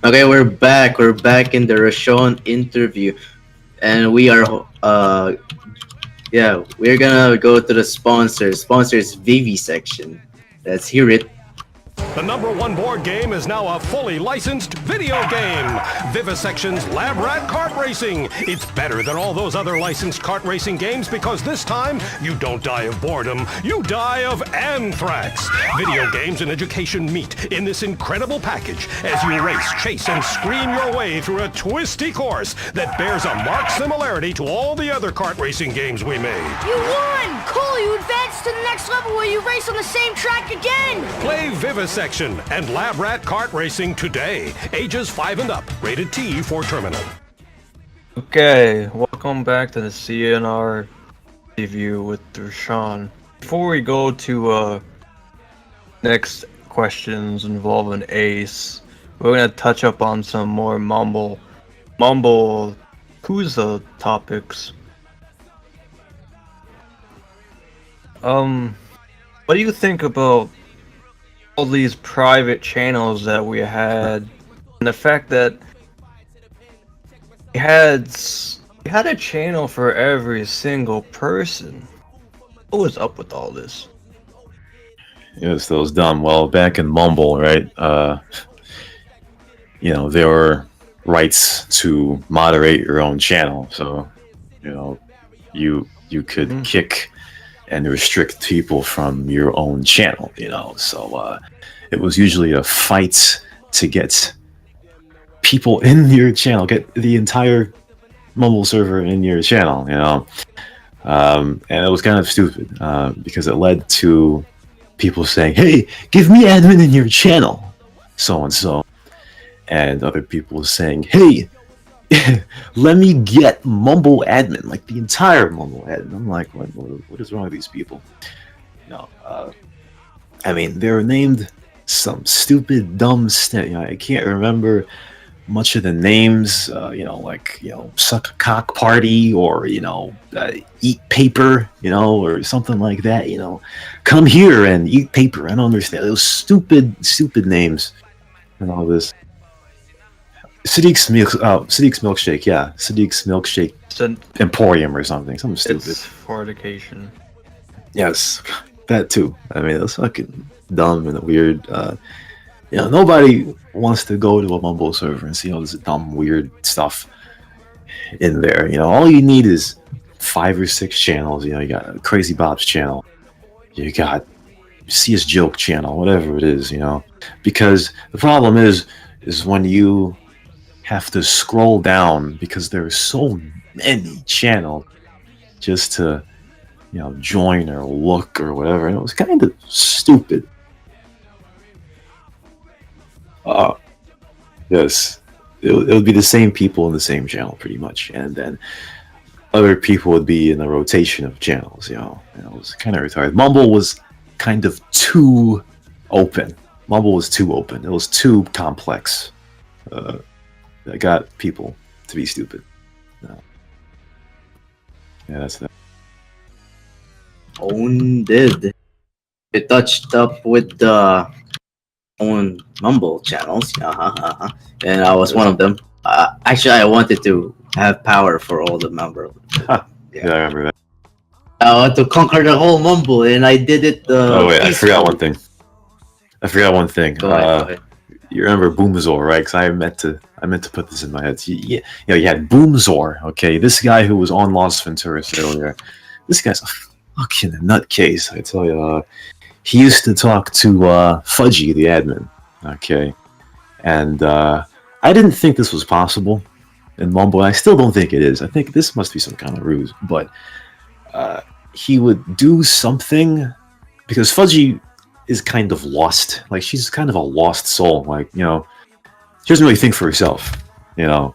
Okay, we're back. We're back in the Rashon interview, and we are we're gonna go to the sponsors. Sponsors Vivi section. Let's hear it. The number one board game is now a fully licensed video game. Vivisection's Lab Rat Kart Racing. It's better than all those other licensed kart racing games because this time you don't die of boredom, you die of anthrax. Video games and education meet in this incredible package as you race, chase, and scream your way through a twisty course that bears a marked similarity to all the other kart racing games we made. You won! Cool, you advanced to the next level where you race on the same track again! Play Vivisection and Lab Rat Kart Racing today. Ages 5 and up. Rated T for terminal. Okay, welcome back to the CnR review with Rashon. Before we go to next questions involving Ace, we're gonna touch up on some more Mumble Kuza topics. What do you think about all these private channels that we had, and the fact that we had a channel for every single person? What was up with all this? Yes, that was dumb. Well, back in Mumble, right? There were rights to moderate your own channel, so you could kick and restrict people from your own channel, so it was usually a fight to get people in your channel, get the entire Mumble server in your channel, and it was kind of stupid because it led to people saying, hey, give me admin in your channel, so and so, and other people saying, hey, let me get Mumble admin, like the entire Mumble admin. I'm like, what is wrong with these people? They were named some stupid, dumb stuff. I can't remember much of the names. Suck a cock party, or eat paper, or something like that. Come here and eat paper. I don't understand. Those stupid names and all this. Sadiq's milkshake, yeah. Sadiq's milkshake emporium or something stupid. It's fornication. Yes, that too. It was fucking dumb and weird. Nobody wants to go to a Mumble server and see all this dumb, weird stuff in there. All you need is 5 or 6 channels. You got Crazy Bob's channel, you got CS Joke channel, whatever it is. Because the problem is when you have to scroll down because there are so many channels just to join or look or whatever, and it was kind of stupid. Yes, it would be the same people in the same channel pretty much, and then other people would be in a rotation of channels. It was kind of retarded. Mumble was kind of too open. It was too complex. That got people to be stupid. Yeah, that's that. Own did. It touched up with the own Mumble channels. And I was one of them. Actually, I wanted to have power for all the Mumble. Yeah, I remember that. I want to conquer the whole Mumble, and I did it. Oh wait, I forgot one thing. Go ahead. You remember Boomzor, right? Because I meant to put this in my head. You had Boomzor, okay? This guy who was on Los Venturas earlier. This guy's a fucking nutcase, I tell you. He used to talk to Fudgy, the admin, okay? And I didn't think this was possible in Mumble. I still don't think it is. I think this must be some kind of ruse. But he would do something, because Fudgy is kind of lost. Like, she's kind of a lost soul. Like, she doesn't really think for herself, and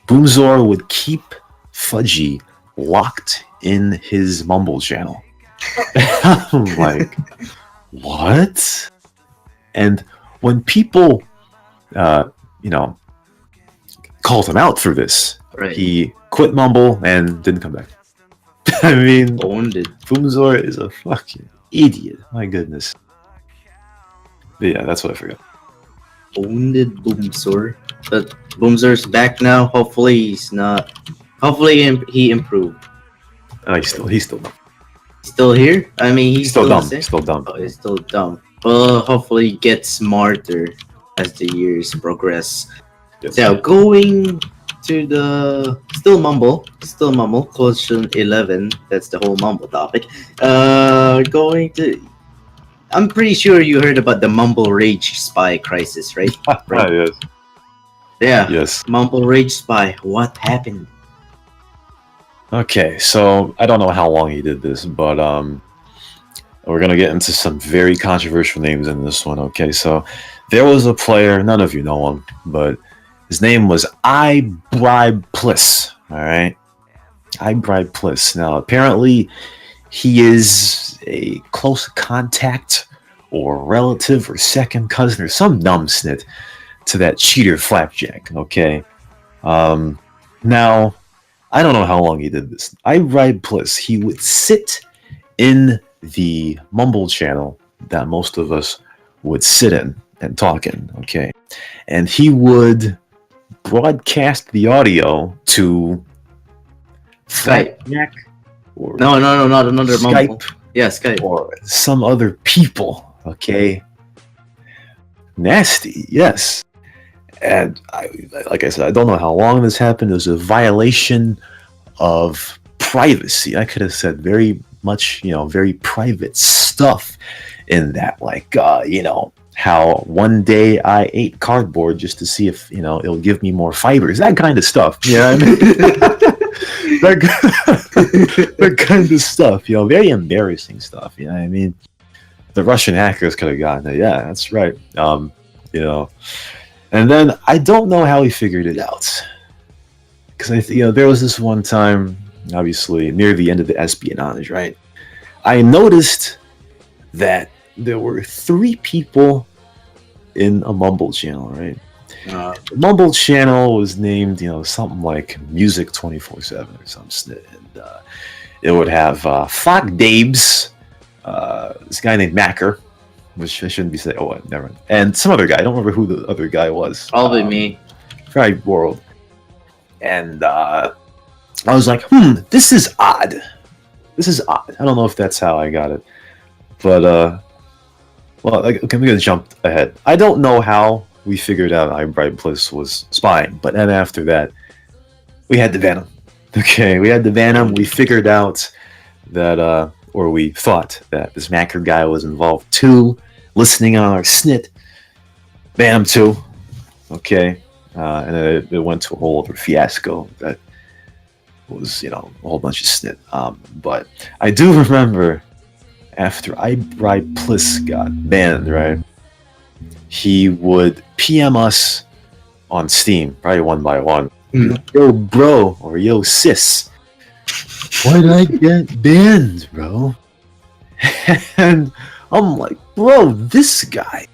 Boomzor would keep Fudgy locked in his Mumble channel. I'm like, what? And when people called him out for this, Right. He quit Mumble and didn't come back. Owned it. Boomzor is a fucking idiot. My goodness. But yeah, that's what I forgot. Wounded Boomsor. But Boomsor's back now. Hopefully he's not. Hopefully he improved. He's still dumb. Still here? I mean, he's Still still dumb. the same? Still dumb. Oh, he's still dumb. Well, hopefully he gets smarter as the years progress. Yes. So going to the still mumble, question 11. That's the whole mumble topic. Going to. I'm pretty sure you heard about the Mumble Rage Spy crisis, right? Right. Yes. Yeah. Yes. Mumble Rage Spy. What happened? Okay, so I don't know how long he did this, but we're gonna get into some very controversial names in this one. Okay, so there was a player, none of you know him, but his name was I Bribe Pliss. All right, I Bribe Pliss. Now, apparently, he is a close contact or relative or second cousin or some dumb snit to that cheater Flapjack. Okay, now. I don't know how long he did this. I Bribe Pliss. He would sit in the Mumble channel that most of us would sit in and talk in, okay? And he would broadcast the audio to Skype. Flapjack or No, not another Skype Mumble. Yeah, Skype. or some other people, okay? Nasty, yes. And like I said, I don't know how long this happened. It was a violation of privacy. I could have said very much, very private stuff in that. Like, how one day I ate cardboard just to see if, it'll give me more fibers. That kind of stuff. Yeah, I mean, that kind of stuff. Very embarrassing stuff. You know what I mean? The Russian hackers could have gotten it. Yeah, that's right. And then I don't know how he figured it out, because there was this one time, obviously near the end of the espionage, right? I noticed that there were 3 people in a Mumble channel, right? The Mumble channel was named, something like Music 24/7 or some snit, and it would have Fuck Dabes, this guy named Macker. Which I shouldn't be saying. Oh, never mind. And some other guy. I don't remember who the other guy was. Probably me. Probably World. And I was like, this is odd. This is odd. I don't know if that's how I got it. But, okay, I'm going to jump ahead. I don't know how we figured out I Bribe Pliss was spying. But then after that, we had to ban him. Okay, we had to ban him. We figured out that... or we thought that this Macker guy was involved too, listening on our snit. Ban him too. Okay. And it went to a whole other fiasco that was, a whole bunch of snit. But I do remember after I Bribe Pliss got banned, right? He would PM us on Steam, probably one by one. Yo, bro, or yo, sis. Why did I get banned, bro? And I'm like, bro, this guy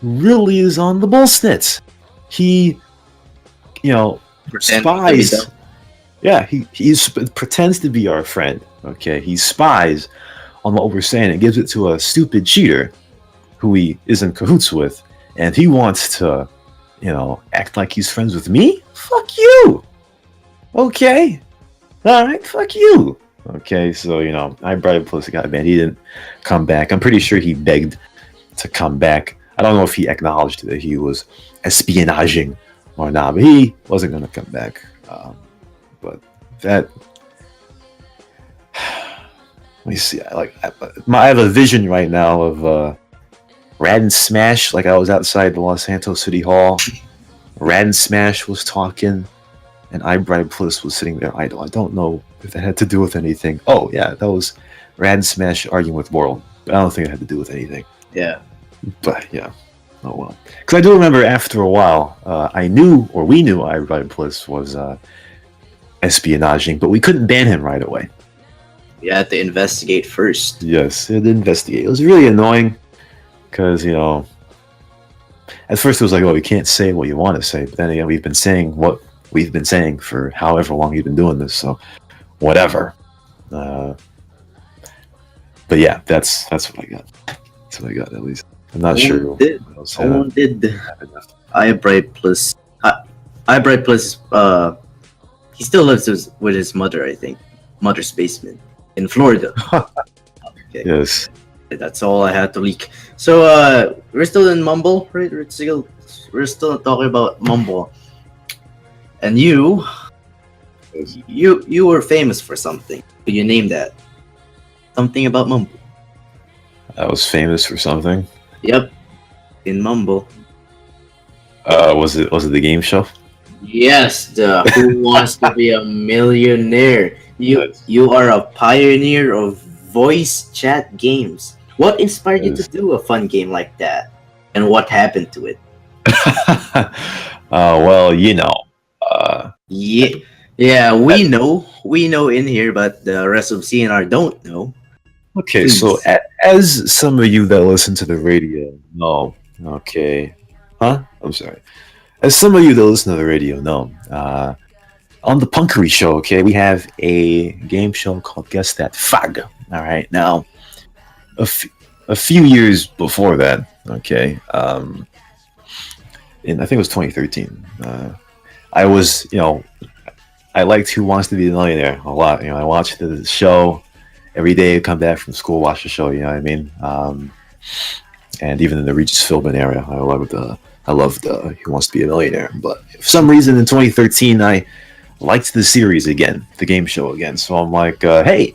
really is on the bullshit. He, spies. Yeah, he pretends to be our friend. Okay, he spies on what we're saying and gives it to a stupid cheater who he is in cahoots with, and he wants to, act like he's friends with me. Fuck you. Okay. All right, fuck you. Okay, so I Bribe Pliss got banned. He didn't come back. I'm pretty sure he begged to come back. I don't know if he acknowledged that he was espionaging or not, but he wasn't going to come back. But that, let me see. I have a vision right now of Rad and Smash. Like I was outside the Los Santos City Hall. Rad and Smash was talking. And I Bribe Pliss was sitting there idle. I don't know if that had to do with anything. Oh, yeah, that was Rad Smash arguing with World. But I don't think it had to do with anything. Yeah. But, yeah. Oh, well. Because I do remember after a while, we knew I Bribe Pliss was espionaging, but we couldn't ban him right away. You had to investigate first. Yes, it had to investigate. It was really annoying because, at first it was like, oh, you can't say what you want to say. But then, we've been saying what we've been saying for however long you've been doing this, so whatever. But yeah, that's what I got. That's what I got, at least. I'm not sure. Did. What else Someone did. happened after. Eyebright Plus. Eyebright Plus. He still lives with his mother, I think. Mother's basement in Florida. Okay. Yes. That's all I had to leak. So we're still in Mumble, right? We're still talking about Mumble. And you were famous for something. Could you name that? Something about Mumble. I was famous for something. Yep. In Mumble. Was it the game show? Yes, the Who Wants to Be a Millionaire. You are a pioneer of voice chat games. What inspired you to do a fun game like that? And what happened to it? Well, you know. Yeah, we know in here, but the rest of CNR don't know. Okay, Please. so as some of you that listen to the radio know, okay, I'm sorry. As some of you that listen to the radio know, on the Punkery Show, okay, we have a game show called Guess That Fag. All right, now a few years before that, okay, in I think it was 2013. I was, I liked Who Wants to Be a Millionaire a lot. I watched the show every day. I'd come back from school, watch the show. You know what I mean? And even in the Regis Philbin area, I loved Who Wants to Be a Millionaire. But for some reason, in 2013, I liked the series again, the game show again. So I'm like, hey,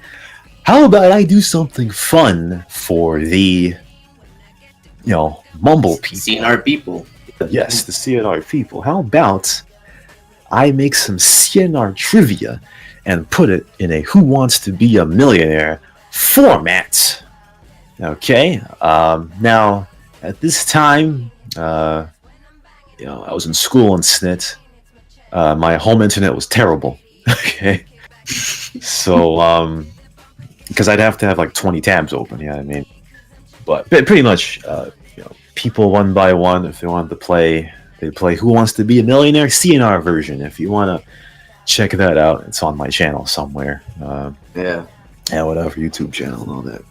how about I do something fun for the, Mumble people? CNR people. Yes, the CNR people. How about I make some CNR trivia and put it in a Who Wants to Be a Millionaire format? Okay. Now, at this time, I was in school in SNIT. My home internet was terrible. Okay. So, because I'd have to have like 20 tabs open, you know what I mean? But pretty much, people one by one, if they wanted to play, they'd play Who Wants to Be a Millionaire CNR version. If you want to check that out, it's on my channel somewhere. Yeah, whatever, YouTube channel and all that.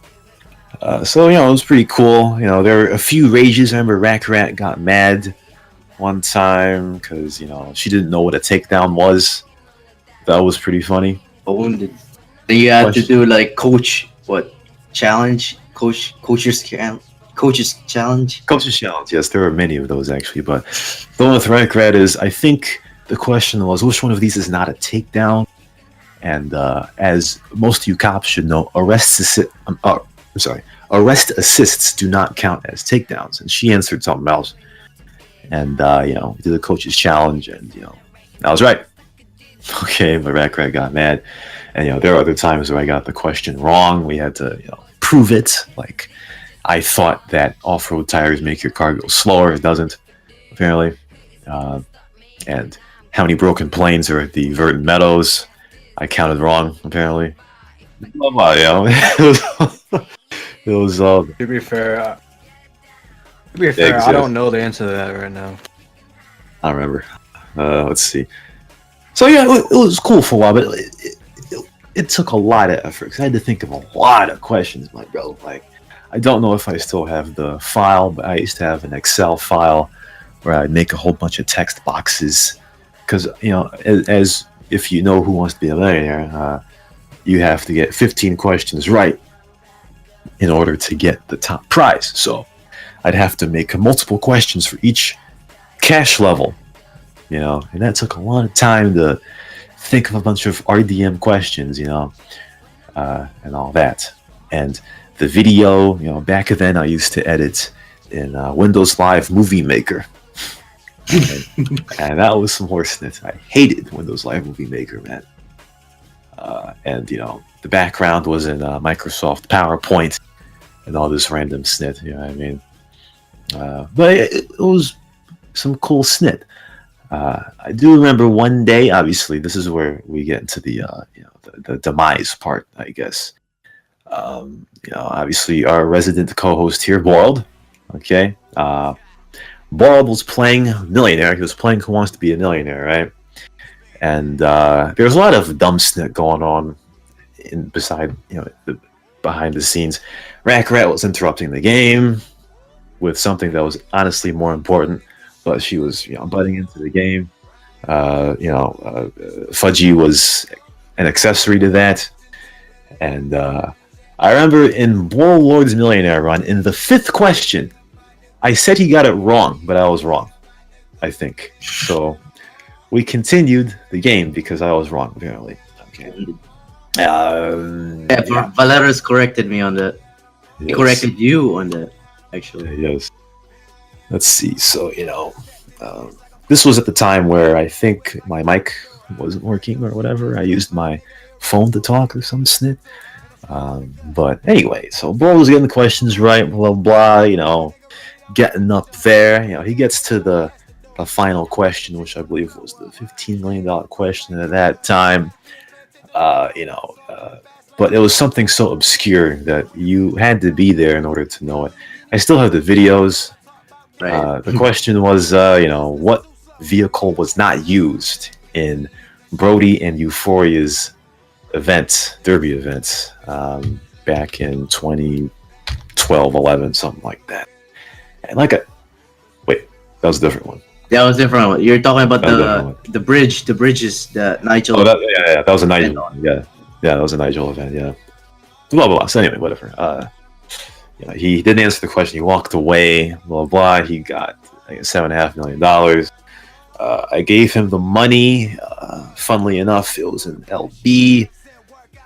So, it was pretty cool. There were a few rages. I remember Rat got mad one time because, she didn't know what a takedown was. That was pretty funny. Then you had to do like challenge? Coach's challenge? Coach's challenge, yes, there are many of those actually. But the one with Rat is, I think the question was, which one of these is not a takedown? And as most of you cops should know, arrest assists do not count as takedowns. And she answered something else. And, we did the coach's challenge, and, I was right. Okay, but Rat got mad. And, there are other times where I got the question wrong. We had to, prove it. Like, I thought that off-road tires make your car go slower. It doesn't, apparently. And how many broken planes are at the Verdant Meadows? I counted wrong, apparently. It was To be fair, exactly. I don't know the answer to that right now. I don't remember. Let's see. So yeah, it was cool for a while, but it took a lot of effort because I had to think of a lot of questions, my bro. Like, I don't know if I still have the file, but I used to have an Excel file where I'd make a whole bunch of text boxes because, as if you know Who Wants to Be a Millionaire, you have to get 15 questions right in order to get the top prize. So I'd have to make multiple questions for each cash level, and that took a lot of time to think of a bunch of RDM questions, and all that. And the video, back then I used to edit in Windows Live Movie Maker. And that was some horseness. I hated Windows Live Movie Maker, man. And the background was in Microsoft PowerPoint and all this random snit, you know what I mean? But it was some cool snit. I do remember one day, obviously, this is where we get into the demise part, I guess. Obviously, our resident co-host here, Boiled, okay? Boiled was playing Millionaire. He was playing Who Wants to Be a Millionaire, right? And there's a lot of dumb snit going on behind the scenes. Rat was interrupting the game. with something that was honestly more important, but she was, butting into the game. Fudgy was an accessory to that. And I remember in Warlord's Millionaire run, in the 5th question, I said he got it wrong, but I was wrong, I think. So we continued the game because I was wrong, apparently. Okay. Valeros corrected me on that. He Yes. corrected you on that, actually. Yes. Let's see. So, this was at the time where I think my mic wasn't working or whatever. I used my phone to talk or some snit. But anyway, so Bull was getting the questions right, blah, blah, getting up there. He gets to the final question, which I believe was the $15 million question at that time. But it was something so obscure that you had to be there in order to know it. I still have the videos. Right. The question was, what vehicle was not used in Brody and Euphoria's derby event, back in 2012, 11, something like that. And wait, that was a different one. That was different one. You're talking about the bridge. The bridge is the Nigel. Oh, that was a Nigel one. Yeah, that was a Nigel event. Yeah. Blah blah blah. So anyway, whatever. He didn't answer the question. He walked away. Blah blah. He got $7.5 million. I gave him the money. Funnily enough, it was an LB.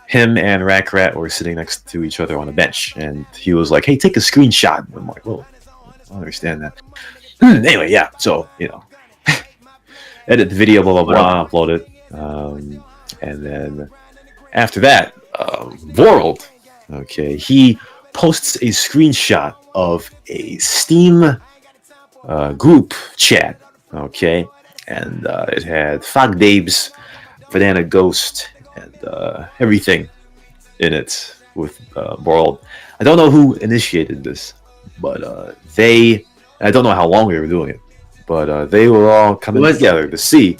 Him and Rack Rat were sitting next to each other on a bench, and he was like, "Hey, take a screenshot." And I'm like, "Whoa, I don't understand that." Anyway, yeah. So edit the video, blah blah blah, upload it, and then after that, World, he posts a screenshot of a Steam group chat, and it had Fog Dabes, Banana Ghost, and everything in it with World. I don't know who initiated this, but I don't know how long we were doing it, but they were all coming together to see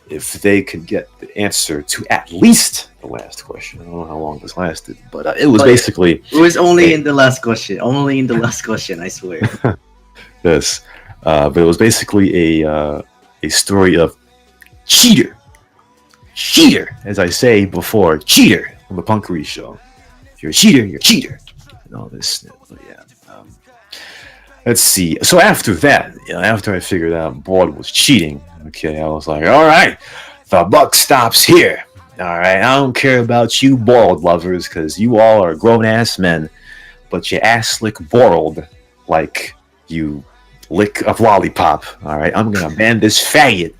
if they could get the answer to at least the last question. I don't know how long this lasted, but it was basically... It was only in the last question. Only in the last question, I swear. Yes. But it was basically a story of cheater, as I say before, cheater on the Punkery Show. If you're a cheater, you're a cheater. And all this. But yeah. Let's see. So after that, after I figured out Board was cheating, I was like, all right, the buck stops here. All right, I don't care about you Boiled lovers, because you all are grown-ass men, but you ass lick Boiled like you lick a lollipop. All right, I'm going to ban this faggot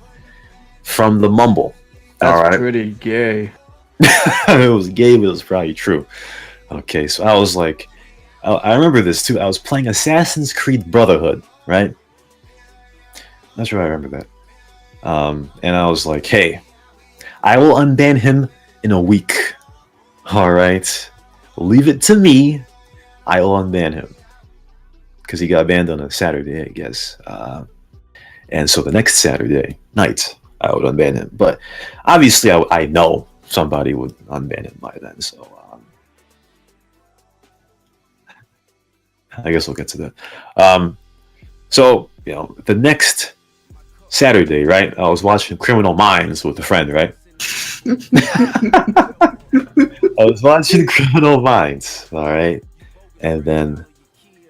from the Mumble. That's pretty gay. It was gay, but it was probably true. Okay, so I was like, I remember this too. I was playing Assassin's Creed Brotherhood, right? Not sure I remember that. And I was like, hey, I will unban him in a week. All right. Leave it to me. I will unban him. Because he got banned on a Saturday, I guess. And so the next Saturday night, I would unban him. But obviously, I know somebody would unban him by then. So I guess we'll get to that. So, the next Saturday, right? I was watching Criminal Minds with a friend, right? I was watching Criminal Minds, all right? And then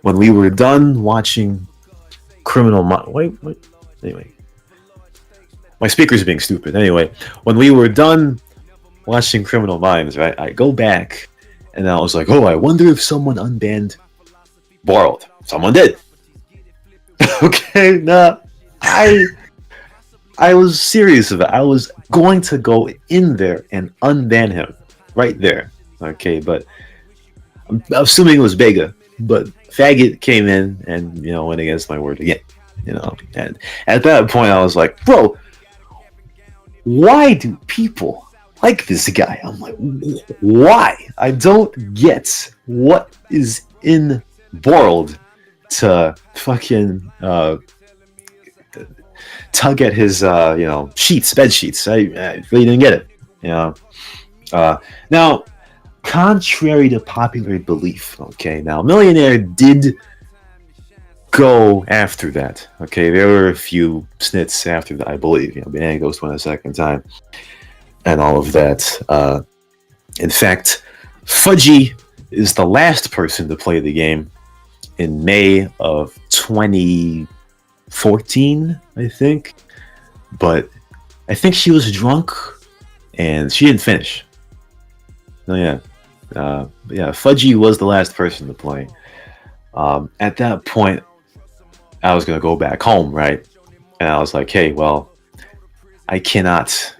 when we were done watching Criminal Minds... Wait. Anyway. My speaker's being stupid. Anyway, when we were done watching Criminal Minds, right? I go back and I was like, oh, I wonder if someone unbanned Borrowed. Someone did. Okay, nah. I was serious about it. I was going to go in there and unban him right there. Okay, but I'm assuming it was Vega. But Faggot came in and, went against my word again. And at that point I was like, bro, why do people like this guy? I'm like, why? I don't get what is in Borrowed to fucking tug at his bed sheets. I really didn't get it. Now, contrary to popular belief, now Millionaire did go after that. Okay, there were a few snits after that, I believe. Banana Ghost won a second time, and all of that. In fact, Fudgy is the last person to play the game in May of 2014, I think. But I think she was drunk and she didn't finish. Oh yeah, Fudgy was the last person to play. At that point, I was gonna go back home, right? And I was like, hey, well, I cannot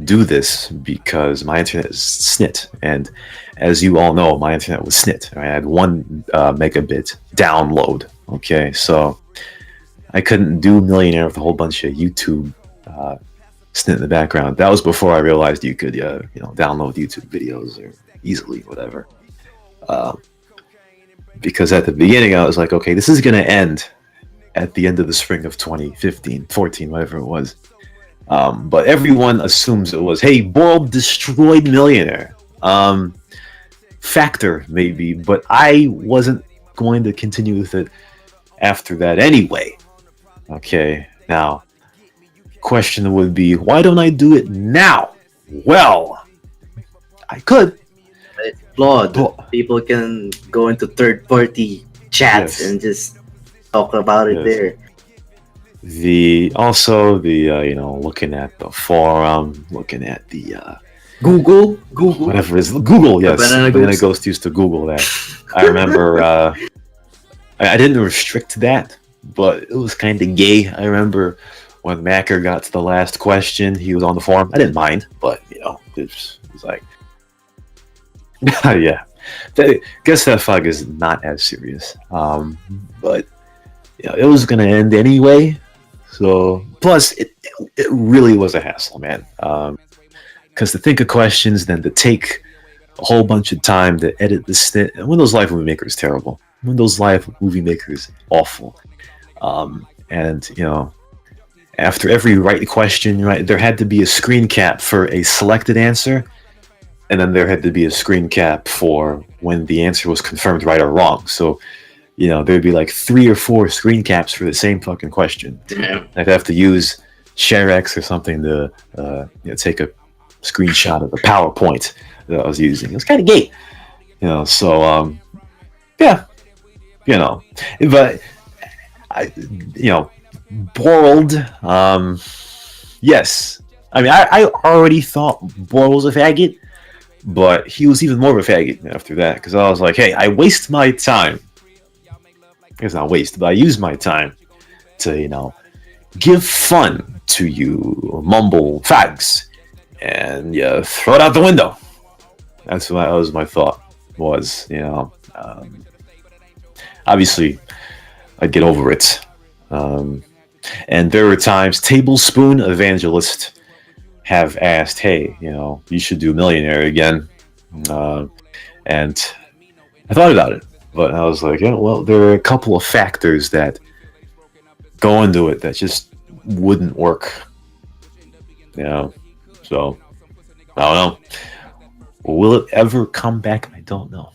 do this because my internet is snit, and as you all know, my internet was snit. I had 1 megabit download. Okay, so I couldn't do Millionaire with a whole bunch of YouTube snit in the background. That was before I realized you could, download YouTube videos or easily, whatever. Because at the beginning, I was like, okay, this is gonna end at the end of the spring of 2015, 14, whatever it was. But everyone assumes it was, hey, Boral destroyed Millionaire. Factor, maybe, but I wasn't going to continue with it after that anyway. Okay, now, question would be, why don't I do it now? Well, I could. It's flawed. People can go into third-party chats and just talk about it there. Looking at the forum, looking at the Google, whatever it is, Google, yes. Banana Ghost used to Google that. I remember. I didn't restrict that, but it was kind of gay. I remember when Macker got to the last question, he was on the forum. I didn't mind, but it was like, yeah. Guess that fog is not as serious. But it was gonna end anyway. So plus, it really was a hassle, man. Because to think of questions, then to take a whole bunch of time to edit the snit. And Windows Live Movie Maker is terrible. Windows Live Movie Maker is awful. And after every right question, right, there had to be a screen cap for a selected answer, and then there had to be a screen cap for when the answer was confirmed right or wrong. So, there'd be like 3 or 4 screen caps for the same fucking question. Damn. I'd have to use ShareX or something to take a screenshot of the PowerPoint that I was using. It was kind of gay, So, yeah, but Borald, yes. I mean, I already thought Boral was a faggot, but he was even more of a faggot after that, because I was like, hey, I waste my time. It's not waste, but I use my time to, give fun to you mumble fags, and throw it out the window. That was my thought. Obviously, I'd get over it. And there were times Tablespoon Evangelist have asked, hey, you should do Millionaire again. And I thought about it, but I was like, there are a couple of factors that go into it that just wouldn't work. So I don't know. Will it ever come back? I don't know,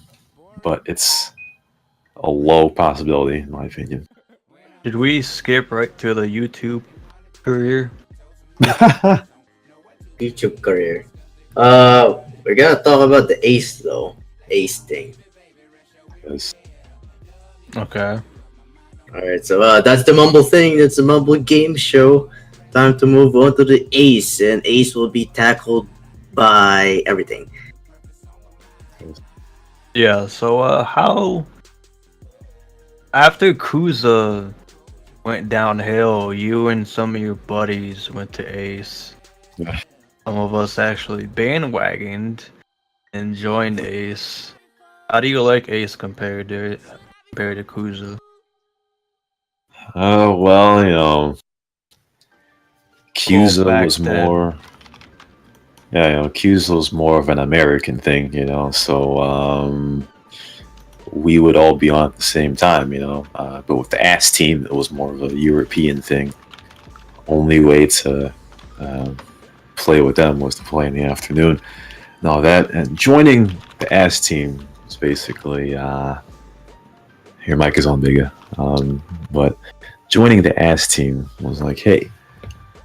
but it's a low possibility in my opinion. Did we skip right to the YouTube career? YouTube career. We're gonna talk about the Ace though. Ace thing. Yes. Okay. Alright, so that's the Mumble thing. That's the Mumble game show. Time to move on to the Ace, and Ace will be tackled by everything. Yeah, so how after Kuza went downhill, you and some of your buddies went to Ace. Yeah. Some of us actually bandwagoned and joined Ace. How do you like Ace compared to Kuza? Kuza was more. Kuza was more of an American thing, so we would all be on at the same time, but with the ass team, it was more of a European thing. Only way to play with them was to play in the afternoon. And joining the ass team was basically, your mic is on, bigger. But joining the ass team was like, hey,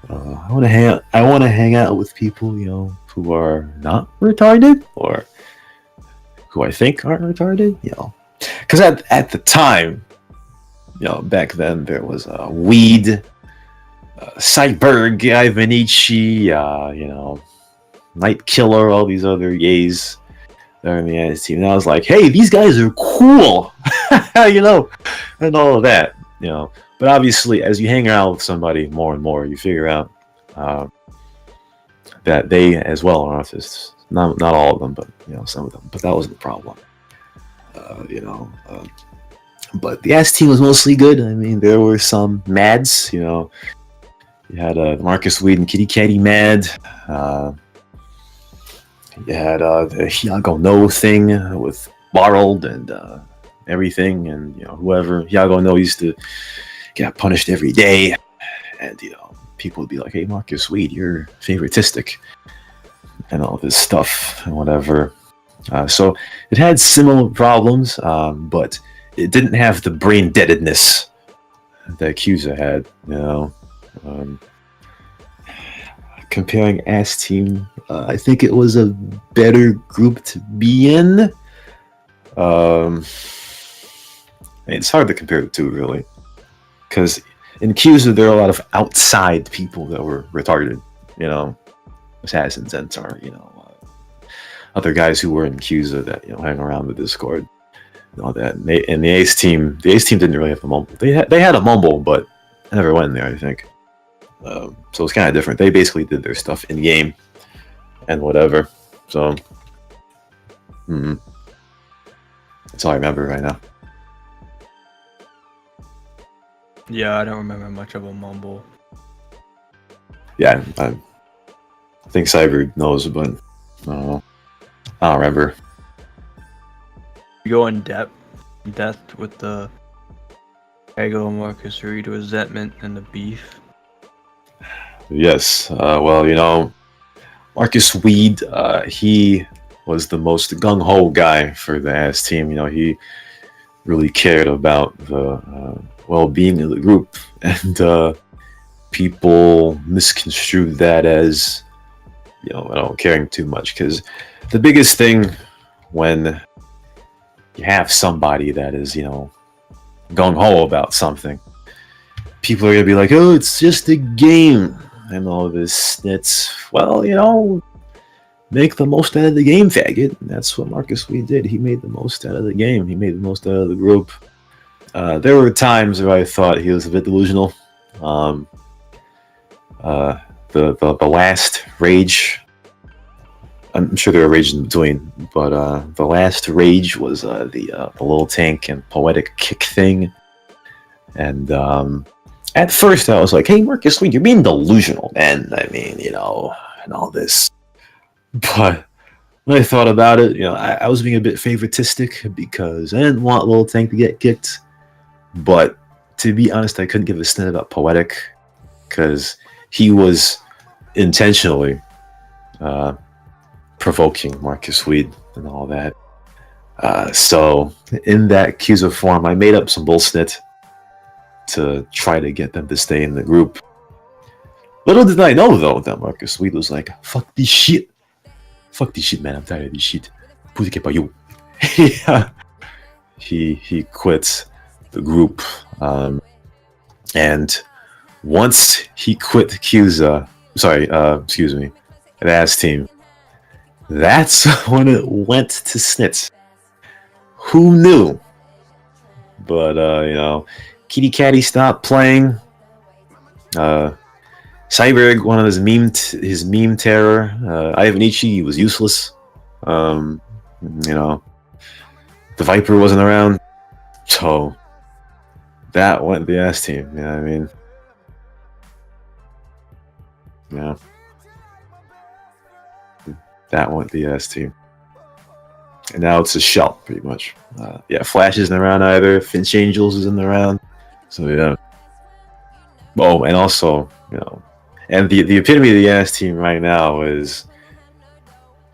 I want to hang out with people, you know, who are not retarded or who I think aren't retarded, you know, because at the time, you know, back then there was Weed, Cyberg, Ivanici, you know, Night Killer, all these other gays that are in the ass team. And I was like, hey, these guys are cool, you know, and all of that, you know. But obviously, as you hang out with somebody more and more, you figure out that they as well are autists. Not all of them, but you know, some of them. But that wasn't the problem, you know. But the ass team was mostly good. I mean, there were some mads, you know. You had Marcus Weed and Kitty Catty mad. You had the Hiago No thing with Barld and everything, and you know, whoever Hiago No used to get punished every day, and you know, people would be like, "Hey, Marcus Weed, you're favoritistic," and all this stuff and whatever. So it had similar problems, but it didn't have the brain deadedness that Accuser had. You know, comparing Ass Team, I think it was a better group to be in. It's hard to compare the two, really, because in Accuser there are a lot of outside people that were retarded. You know, Assassin, Zentar, you know, other guys who were in Accuser that, you know, hang around the Discord and all that. And the Ace Team didn't really have the mumble. They had a mumble, but I never went in there, I think. So it's kind of different. They basically did their stuff in game and whatever. So that's all I remember right now. Yeah, I don't remember much of a mumble. Yeah, I think Cyber knows, but I don't know. I don't remember. You go in depth with the Ego, Marcus Reed, resentment, and the beef. Yes. Well, you know, Marcus Weed, he was the most gung-ho guy for the ass team. You know, he really cared about the well-being of the group, and people misconstrued that as, you know, I don't caring too much, because the biggest thing when you have somebody that is, you know, gung-ho about something, people are gonna be like, oh, it's just a game and all this. It's, well, you know, make the most out of the game, faggot. And that's what Marcus Weed did. He made the most out of the game. He made the most out of the group. There were times where I thought he was a bit delusional. The last rage, I'm sure there were rages in between, but the last rage was the little tank and poetic kick thing. And at first I was like, hey, Marcus Weed, you're being delusional, man. I mean, you know, and all this. But when I thought about it, you know, I was being a bit favoritistic because I didn't want Little Tank to get kicked. But to be honest, I couldn't give a snit about Poetic because he was intentionally provoking Marcus Weed and all that. So in that accuser form, I made up some bullshit to try to get them to stay in the group. Little did I know, though, that Marcus Weed was like, fuck this shit. Fuck this shit, man. I'm tired of this shit. Puta que pariu. He quit the group. And once he quit the Ass Team, that's when it went to snits. Who knew? But, you know, Kitty Catty stopped playing. Cyberg, one of his meme terror. Ivanici was useless. You know, the Viper wasn't around. So that went the Ass Team. You know what I mean? Yeah. That went the Ass Team. And now it's a shell, pretty much. Yeah, Flash isn't around either. Finch Angels isn't around. So, yeah. Oh, and also, you know, and the epitome of the Ass Team right now is,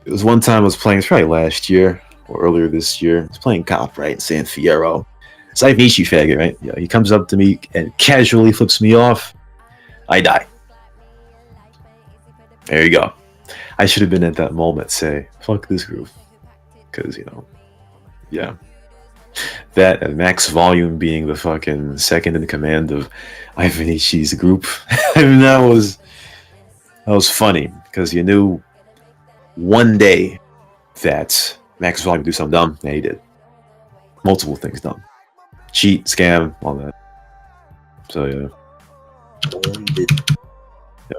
it was one time I was playing, it's probably last year or earlier this year, I was playing Comp, right, in San Fierro. Saivnichi faggot, right? Yeah, he comes up to me and casually flips me off. I die. There you go. I should have been at that moment say, fuck this group. Because, you know, yeah. That and Max Volume being the fucking second in command of Ivanichi's group. I mean, that was funny. Because you knew one day that Max Volume would do something dumb. Yeah, he did. Multiple things dumb. Cheat, scam, all that. So, yeah.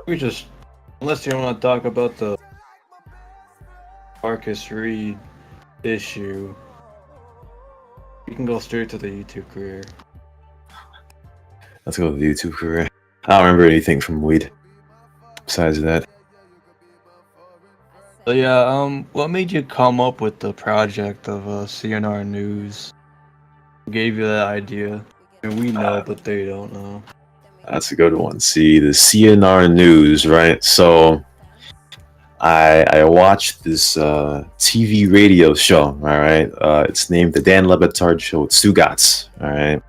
We just, unless you want to talk about the Marcus Reed issue, you can go straight to the YouTube career. Let's go to the YouTube career. I don't remember anything from Weed besides that. So yeah, what made you come up with the project of CnR News? Who gave you that idea? I mean, we know, but they don't know. That's a good one. See, the CnR News, right? So, I watched this TV radio show, all right? It's named The Dan Le Batard Show with Stugotz, all right?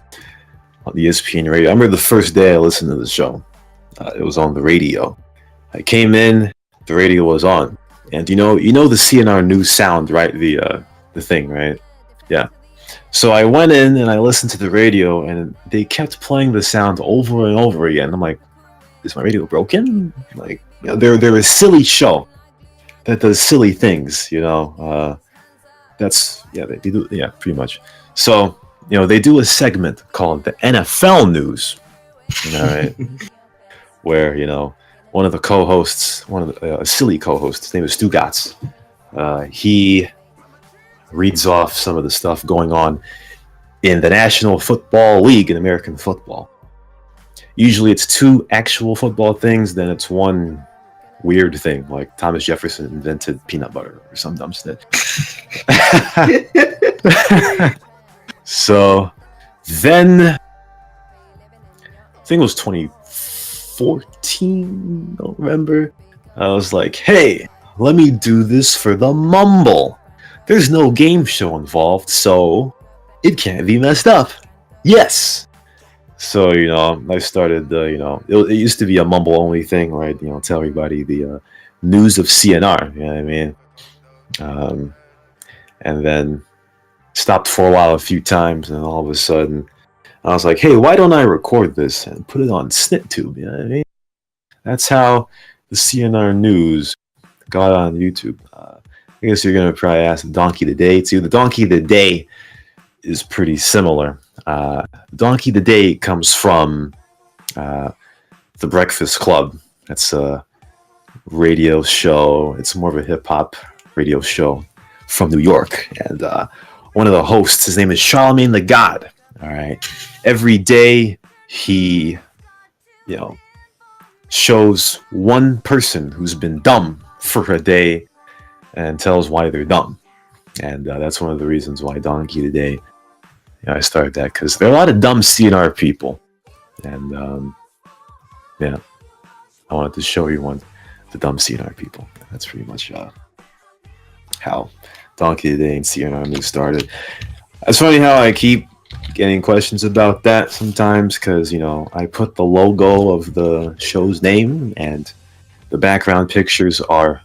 On the ESPN radio. I remember the first day I listened to the show. It was on the radio. I came in, the radio was on. And you know the CnR News sound, right? The thing, right? Yeah. So I went in and I listened to the radio, and they kept playing the sound over and over again. I'm like, is my radio broken? Like, you know, they're a silly show that does silly things, you know. That's, yeah, they do, yeah, pretty much. So, you know, they do a segment called the NFL News, all right, where, you know, one of the co-hosts, a silly co-host, his name is Stugotz. He reads off some of the stuff going on in the National Football League in American football. Usually it's two actual football things, then it's one weird thing, like Thomas Jefferson invented peanut butter or some dumb shit. So then, I think it was 2014, November. I was like, hey, let me do this for the Mumble. There's no game show involved, so it can't be messed up. Yes. So, you know, I started, you know, it used to be a Mumble only thing, right? You know, tell everybody the news of CnR, you know what I mean? And then stopped for a while a few times, and all of a sudden I was like, hey, why don't I record this and put it on SnitTube, you know what I mean? That's how the CnR News got on YouTube. I guess you're going to probably ask the Donkey of the Day, too. The Donkey of the Day is pretty similar. Donkey of the Day comes from The Breakfast Club. That's a radio show. It's more of a hip-hop radio show from New York. And one of the hosts, his name is Charlemagne the God. All right. Every day he, you know, shows one person who's been dumb for a day and tells why they're dumb. And that's one of the reasons why Donkey today, you know, I started that, because there are a lot of dumb CnR people. And yeah, I wanted to show you the dumb CnR people. That's pretty much how Donkey today and CnR News started. It's funny how I keep getting questions about that sometimes, because, you know, I put the logo of the show's name, and the background pictures are,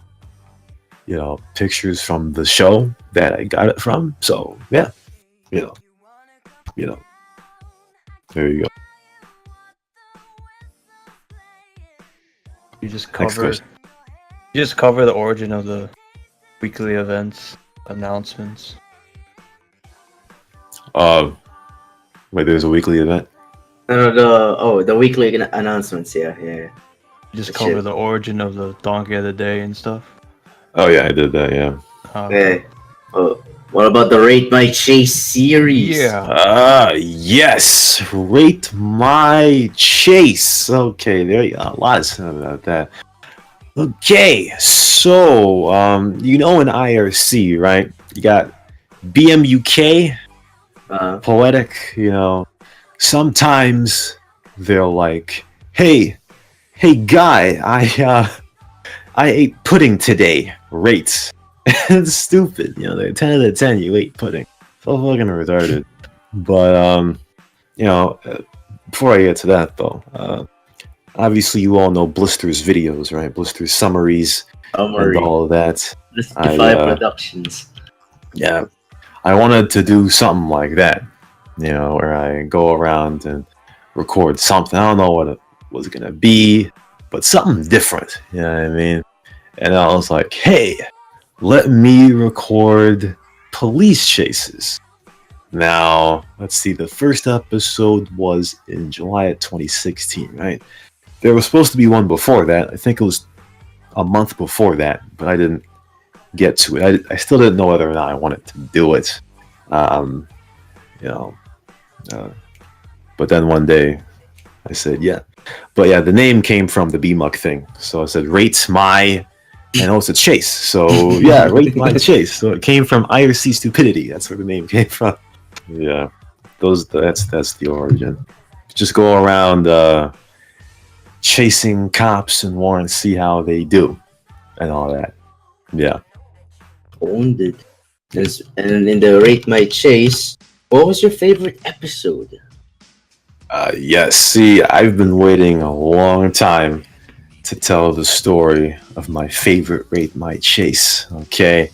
you know, pictures from the show that I got it from. So yeah, you know, there you go. You just cover the origin of the weekly events announcements. Wait, there's a weekly event? No, the weekly announcements. Yeah. You just cover the origin of the Donkey of the Day and stuff. Oh yeah, I did that. Yeah. Okay. Oh, what about the Rate My Chase series? Yeah. Yes. Rate My Chase. Okay, there you go. A lot of stuff about that. Okay, so you know, in IRC, right? You got BMUK, Poetic. You know, sometimes they're like, "Hey, guy, I ate pudding today. Rate." It's stupid. You know, they're 10 out of 10. You ate pudding. So fucking retarded. But before I get to that though, obviously you all know Blister's videos, right? Blister's summaries and all of that. Justify Productions. Yeah, I wanted to do something like that, where I go around and record something. I don't know what it was gonna be, but something different. You know what I mean? And I was like, hey, let me record police chases. Now, let's see, the first episode was in July of 2016, right? There was supposed to be one before that. I think it was a month before that, but I didn't get to it. I still didn't know whether or not I wanted to do it. But then one day I said, yeah. But yeah, the name came from the BMUC thing. So I said, rate my, and it's a chase. So yeah, rate my chase. So it came from IRC Stupidity. That's where the name came from. Yeah, that's the origin. Just go around chasing cops and warrants, see how they do, and all that. Yeah. Owned it. And in the Rate My Chase, what was your favorite episode? Yes. See, I've been waiting a long time to tell the story of my favorite Rate My Chase. Okay.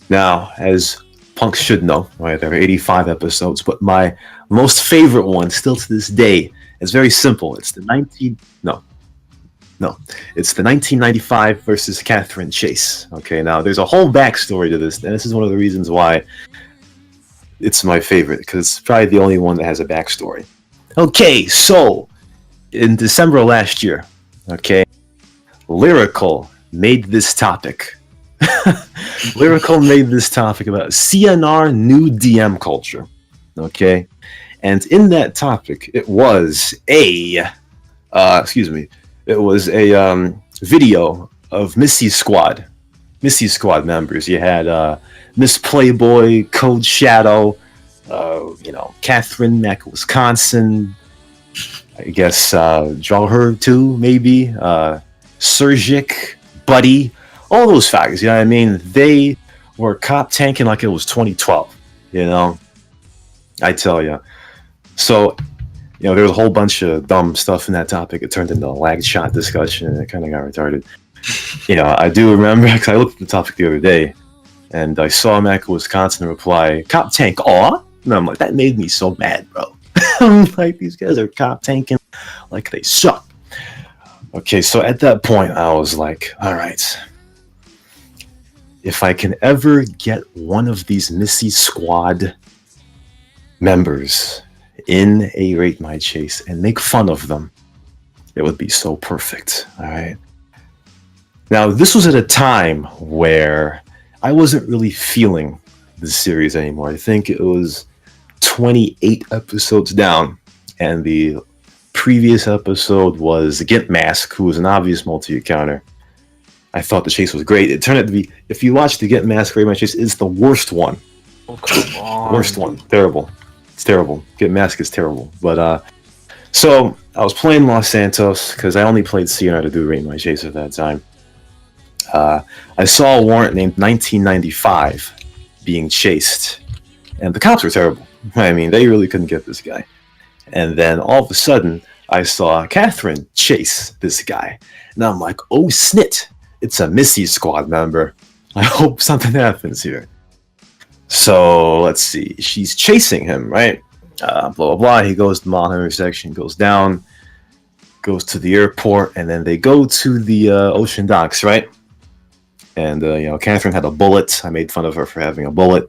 Now, as punks should know, right, there are 85 episodes, but my most favorite one, still to this day, is very simple. It's the 1995 versus Catherine chase. Okay, now there's a whole backstory to this, and this is one of the reasons why it's my favorite, because it's probably the only one that has a backstory. Okay, so in December of last year, okay, Lyrical made this topic. Lyrical made this topic about CnR new DM culture. Okay, and in that topic, it was a video of Missy Squad members. You had Miss Playboy, Code Shadow, Catherine Mac, Wisconsin. I guess Draw Her too, maybe. Surgic, Buddy, all those faggots. You know what I mean? They were cop tanking like it was 2012. I tell you. So, there was a whole bunch of dumb stuff in that topic. It turned into a lagged shot discussion, and it kind of got retarded. I do remember, because I looked at the topic the other day, and I saw Mac, Wisconsin reply, "Cop tank, aw?" And I'm like, that made me so mad, bro. I'm like, these guys are cop tanking like they suck. Okay, so at that point, I was like, all right, if I can ever get one of these Missy Squad members in a Rate My Chase and make fun of them, it would be so perfect. All right. Now, this was at a time where I wasn't really feeling the series anymore. I think it was 28 episodes down, and the previous episode was Gimp Mask, who was an obvious multi-accounter. I thought the chase was great. It turned out to be, if you watch the Gimp Mask Rate My Chase, it's the worst one. Oh, come on. Worst one. Terrible. It's terrible. Gimp Mask is terrible. But, so I was playing Los Santos, because I only played CnR to do Rate My Chase at that time. I saw a warrant named 1995 being chased, and the cops were terrible. I mean, they really couldn't get this guy. And then all of a sudden, I saw Catherine chase this guy. And I'm like, oh, snit. It's a Missy Squad member. I hope something happens here. So, let's see. She's chasing him, right? Blah, blah, blah. He goes to the mile intersection, goes down, goes to the airport, and then they go to the ocean docks, right? And, Catherine had a bullet. I made fun of her for having a bullet.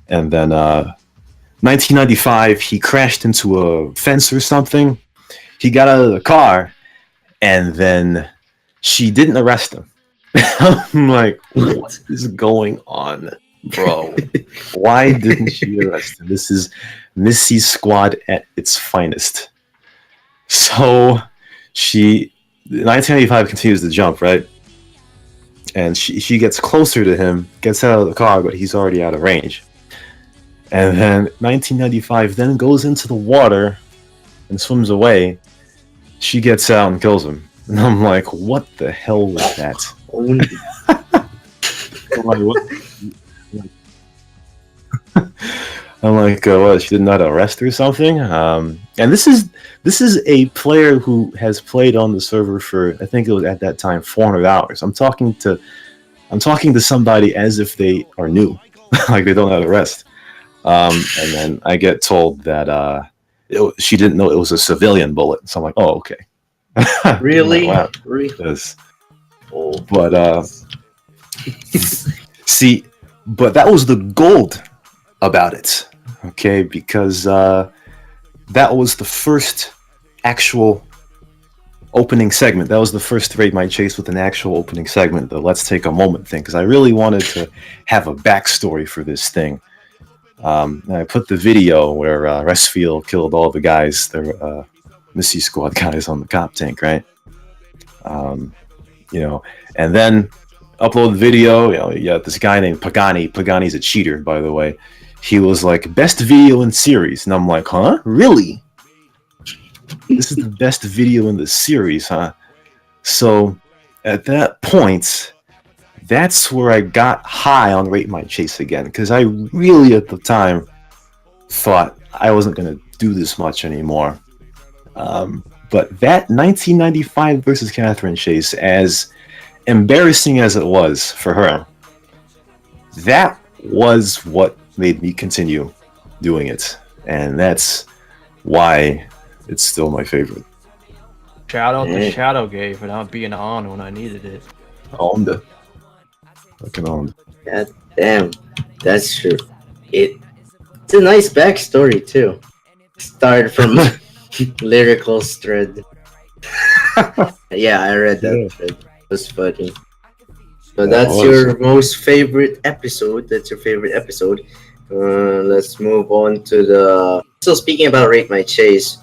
And then, 1995, he crashed into a fence or something. He got out of the car, and then she didn't arrest him. I'm like, what is going on, bro? Why didn't she arrest him? This is Missy Squad at its finest. So, 1995 continues to jump, right? And she gets closer to him, gets out of the car, but he's already out of range. And then 1995 then goes into the water and swims away. She gets out and kills him. And I'm like, what the hell was that? I'm like, what? She did not arrest or something. And this is a player who has played on the server for, I think it was at that time 400 hours. I'm talking to somebody as if they are new, like they don't know how to rest. And then I get told that she didn't know it was a civilian bullet. So I'm like, oh, okay. Really? Wow. Really? Yes. Oh. But see, but that was the gold about it, okay? Because that was the first actual opening segment. That was the first Raid My Chase with an actual opening segment, the Let's Take a Moment thing, because I really wanted to have a backstory for this thing. And I put the video where Restfield killed all the guys, the Missy Squad guys on the cop tank, right? And then upload the video. Yeah, this guy named Pagani. Pagani's a cheater, by the way. He was like, best video in series. And I'm like, huh? Really? This is the best video in the series, huh? So at that point, that's where I got high on Rate My Chase again. Because I really, at the time, thought I wasn't going to do this much anymore. But that 1995 versus Catherine Chase, as embarrassing as it was for her, that was what made me continue doing it. And that's why it's still my favorite. Shout out to Shadowgate for not being on when I needed it. Owned it. Fucking owned. God damn. That's true. It's a nice backstory, too. Started from lyrical thread. Yeah, I read that thread. It was funny. So that's your most favorite episode. That's your favorite episode. Let's move on to the... So speaking about Rate My Chase,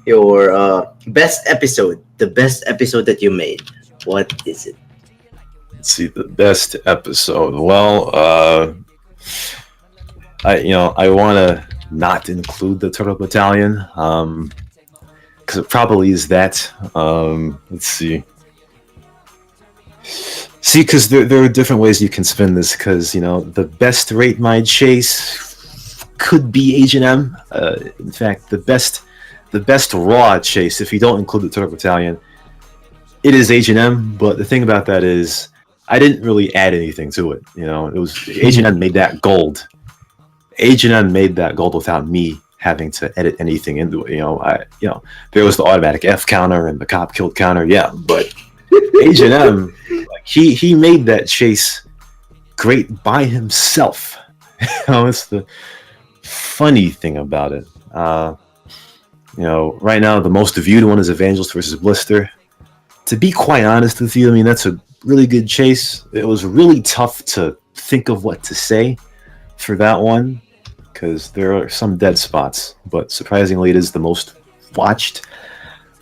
your best episode, the best episode that you made. What is it? Let's see, the best episode. Well, I want to not include the Turtle Battalion, because it probably is that. Let's see. See, because there are different ways you can spin this, because, the best Rate My Chase could be H&M. In fact, the best raw chase, if you don't include the Turtle Battalion, it is H&M, but the thing about that is, I didn't really add anything to it. It was H&M made that gold. H&M made that gold without me having to edit anything into it. There was the automatic F counter and the cop killed counter, yeah, but H&M, he made that chase great by himself. It's the funny thing about it. Right now the most viewed one is Evangelist versus Blister. To be quite honest with you, that's a really good chase. It was really tough to think of what to say for that one, because there are some dead spots, but surprisingly it is the most watched.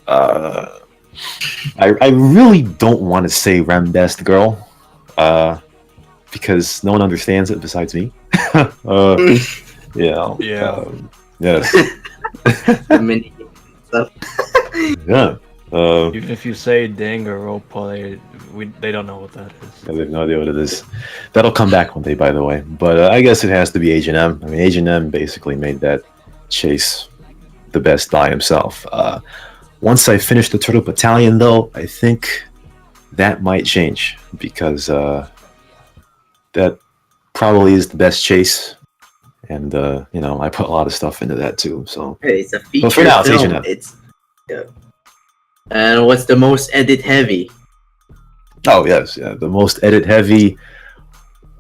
I really don't want to say Rem Best Girl, because no one understands it besides me. Yes. Many stuff. Yeah. Even if you say Ding or Roleplay, they don't know what that is. They have no idea what it is. That'll come back one day, by the way. But I guess it has to be H&M. H&M basically made that chase the best by himself. Once I finish the Turtle Battalion, though, I think that might change, because that probably is the best chase. And, I put a lot of stuff into that, too. So, hey, it's a feature but for now, it's film. H&M. And what's the most edit heavy? Oh, yes. Yeah, the most edit heavy.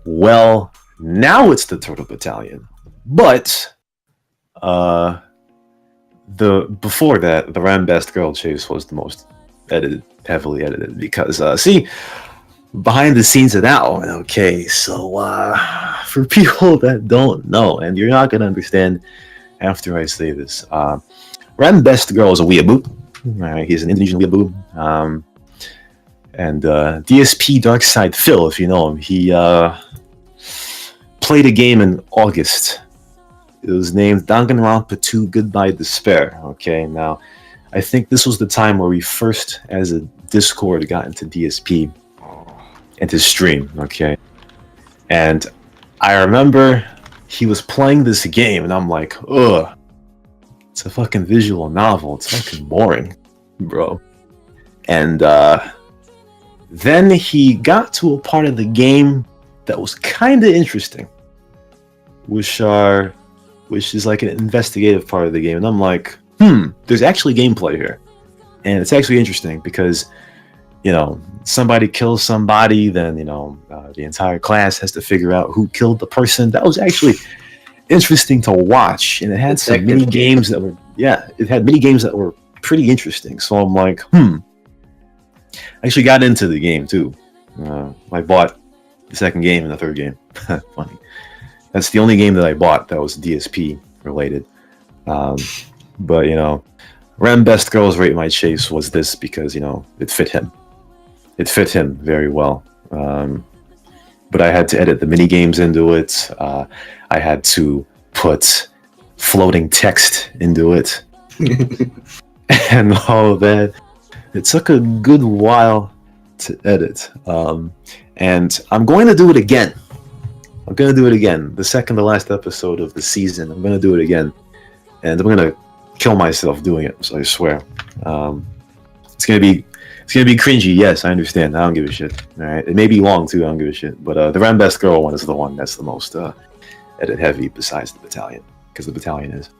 Well, now it's the Turtle Battalion. But, before that, the Ram Best Girl chase was the most heavily edited, because, behind the scenes of that one, okay, so, for people that don't know, and you're not going to understand after I say this, Ram Best Girl is a weeaboo. He's an Indonesian weeaboo. And DSP Darkside Phil, if you know him, he played a game in August. It was named Danganronpa 2 Goodbye Despair. Okay, now I think this was the time where we first, as a Discord, got into DSP and to stream. Okay, and I remember he was playing this game, and I'm like, ugh, it's a fucking visual novel. It's fucking boring, bro. And then he got to a part of the game that was kind of interesting, which is like an investigative part of the game. And I'm like, there's actually gameplay here. And it's actually interesting because, somebody kills somebody, then, the entire class has to figure out who killed the person. That was actually interesting to watch. And it had some mini games that were, pretty interesting. So I'm like, I actually got into the game too. I bought the second game and the third game. Funny. That's the only game that I bought that was DSP related. But, Rem Best Girls Rate My Chase was this because, it fit him. It fit him very well. But I had to edit the mini games into it. I had to put floating text into it. And all that. It took a good while to edit. And I'm going to do it again. The second to last episode of the season. I'm going to do it again. And I'm going to kill myself doing it. So I swear. It's going to be cringy. Yes, I understand. I don't give a shit. All right. It may be long too. I don't give a shit. But the Ram Best Girl one is the one that's the most edit heavy besides the Battalion. Because the Battalion is.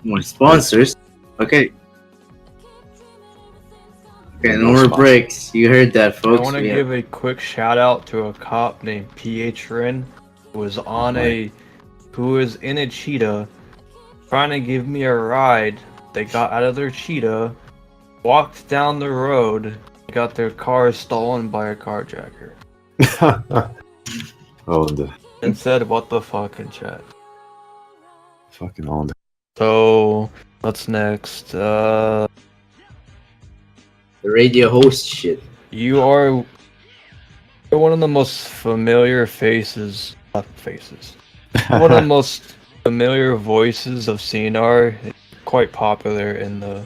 More sponsors. Okay, no more breaks. You heard that, folks. I want to give a quick shout out to a cop named PH Rin who was in a cheetah trying to give me a ride. They got out of their cheetah, walked down the road, got their car stolen by a carjacker. And said, "What the fuck?" in chat. Fucking on. So, what's next? The radio host shit. You're one of the most familiar faces. One of the most familiar voices of CnR. Quite popular in the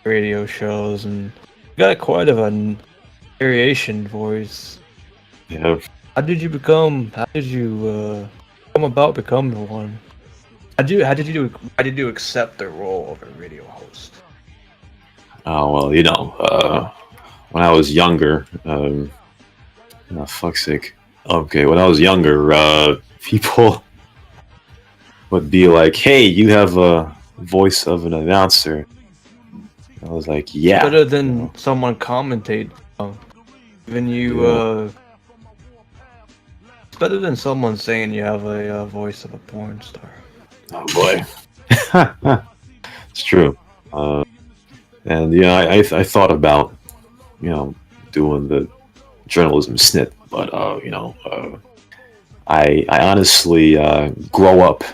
radio shows, and you got quite of a variation voice. Yeah. How did you come about becoming one? Why did you accept the role of a radio host? Oh well, when I was younger, fuck's sake. Okay, when I was younger, people would be like, "Hey, you have a voice of an announcer." I was like, "Yeah." Better than someone commentate. Even you, it's better than someone saying you have a voice of a porn star. Oh boy, it's true. And I thought about doing the journalism snit, but I honestly grow up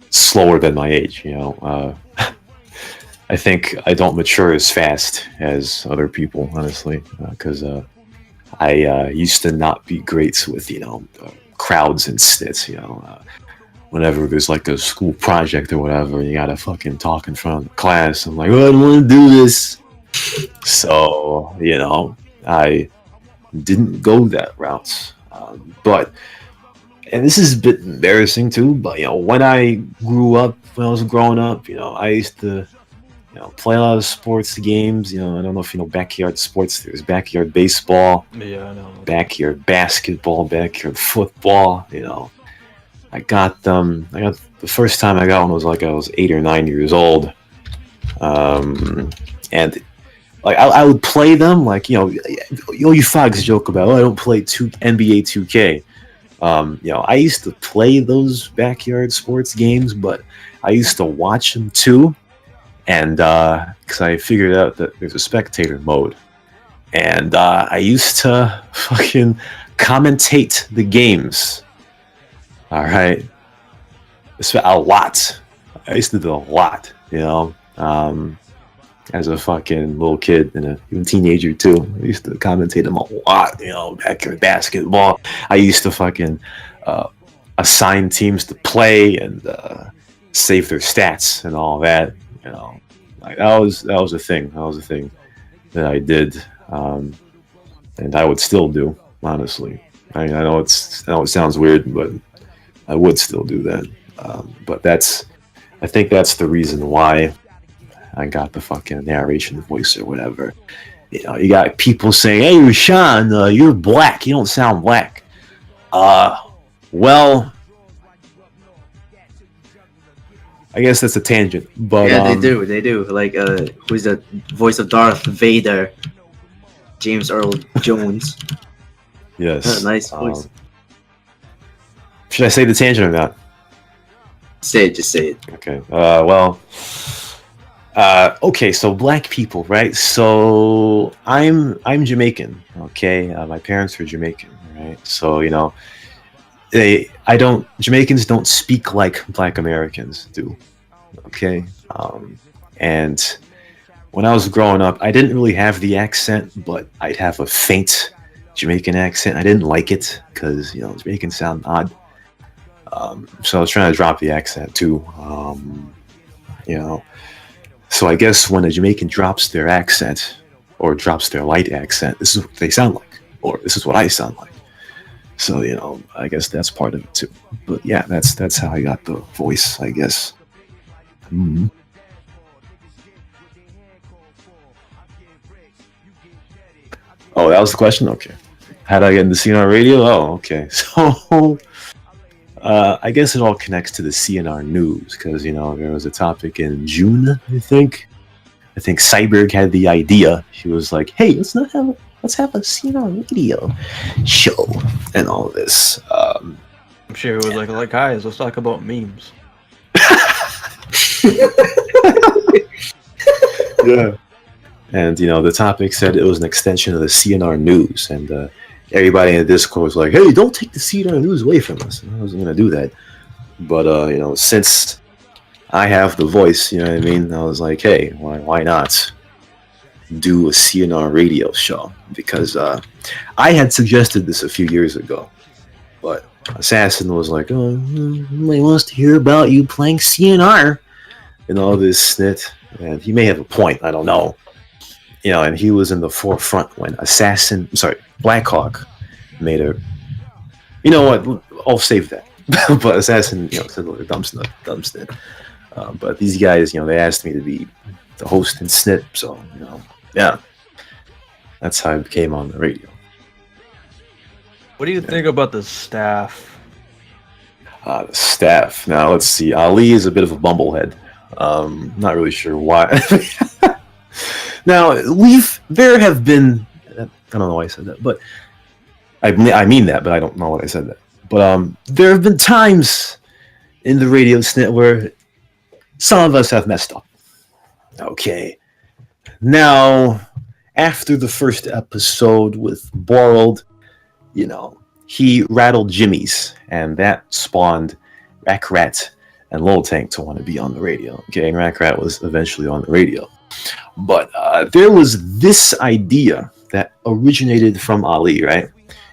slower than my age. I think I don't mature as fast as other people, honestly, because I used to not be great with crowds and snits. Whenever there's like a school project or whatever, and you gotta fucking talk in front of the class, I'm like, oh, I don't want to do this. So I didn't go that route. And this is a bit embarrassing too, but when I was growing up, I used to play a lot of sports games. I don't know if you know backyard sports. There's backyard baseball, Yeah, I know. backyard basketball, backyard football. I got the first time I got one was like I was 8 or 9 years old, and like I would play them like you fogs joke about, I don't play NBA 2K. I used to play those backyard sports games, but I used to watch them too, and because I figured out that there's a spectator mode, and I used to fucking commentate the games. All right, a lot. I used to do a lot, as a fucking little kid and even teenager too. I used to commentate them a lot, backyard basketball. I used to fucking assign teams to play and save their stats and all that. Like that was a thing. That was a thing that I did. and I would still do, honestly. I know it sounds weird, but I would still do that. But I think that's the reason why I got the fucking narration voice or whatever. You know, you got people saying, "Hey, Rashon, you're black. You don't sound black." Well, I guess that's a tangent, but yeah, they do. Like, who's the voice of Darth Vader? James Earl Jones. yes, Nice voice. Should I say the tangent or not? Just say it. Okay. Okay. So black people, right? So I'm Jamaican. Okay. My parents are Jamaican, right? So you know, Jamaicans don't speak like Black Americans do. Okay. And when I was growing up, I didn't really have the accent, but I'd have a faint Jamaican accent. I didn't like it because, you know, Jamaicans sound odd. So I was trying to drop the accent too. You know, so I guess when a Jamaican drops their accent or drops their light accent, this is what they sound like, or this is what I sound like. So, you know, I guess that's part of it too. But yeah, that's how I got the voice, I guess. Mm-hmm. Oh, that was the question? Okay. How did I get into CnR radio? Oh, okay. So, I guess it all connects to the CnR news because, you know, there was a topic in June, I think. I think Cyberg had the idea. He was like, "Hey, let's have a CnR radio show and all this." I'm sure it was like, guys, let's talk about memes. Yeah. And, you know, the topic said it was an extension of the CnR news. And everybody in the Discord was like, "Hey, don't take the CnR news away from us." And I wasn't going to do that. But, you know, since I have the voice, you know what I mean? I was like, hey, why not do a CnR radio show? Because I had suggested this a few years ago. But Assassin was like, "Oh, nobody wants to hear about you playing CnR." And all this snit. And he may have a point. I don't know. You know, and he was in the forefront when Blackhawk made a. You know what? I'll save that. But Assassin, you know, said a dumb snit. But these guys, you know, they asked me to be the host and snit. So, you know, yeah, that's how I became on the radio. What do you think about the staff? The staff. Now, let's see. Ali is a bit of a bumblehead. Not really sure why. Now, there have been, I don't know why I said that, but I mean that, but I don't know what I said that. But there have been times in the radio snit where some of us have messed up. Okay. Now, after the first episode with Borrowed, you know, he rattled Jimmy's, and that spawned Rackrat and Lil Tank to want to be on the radio. Okay, and Rackrat was eventually on the radio. But there was this idea that originated from Ali, right?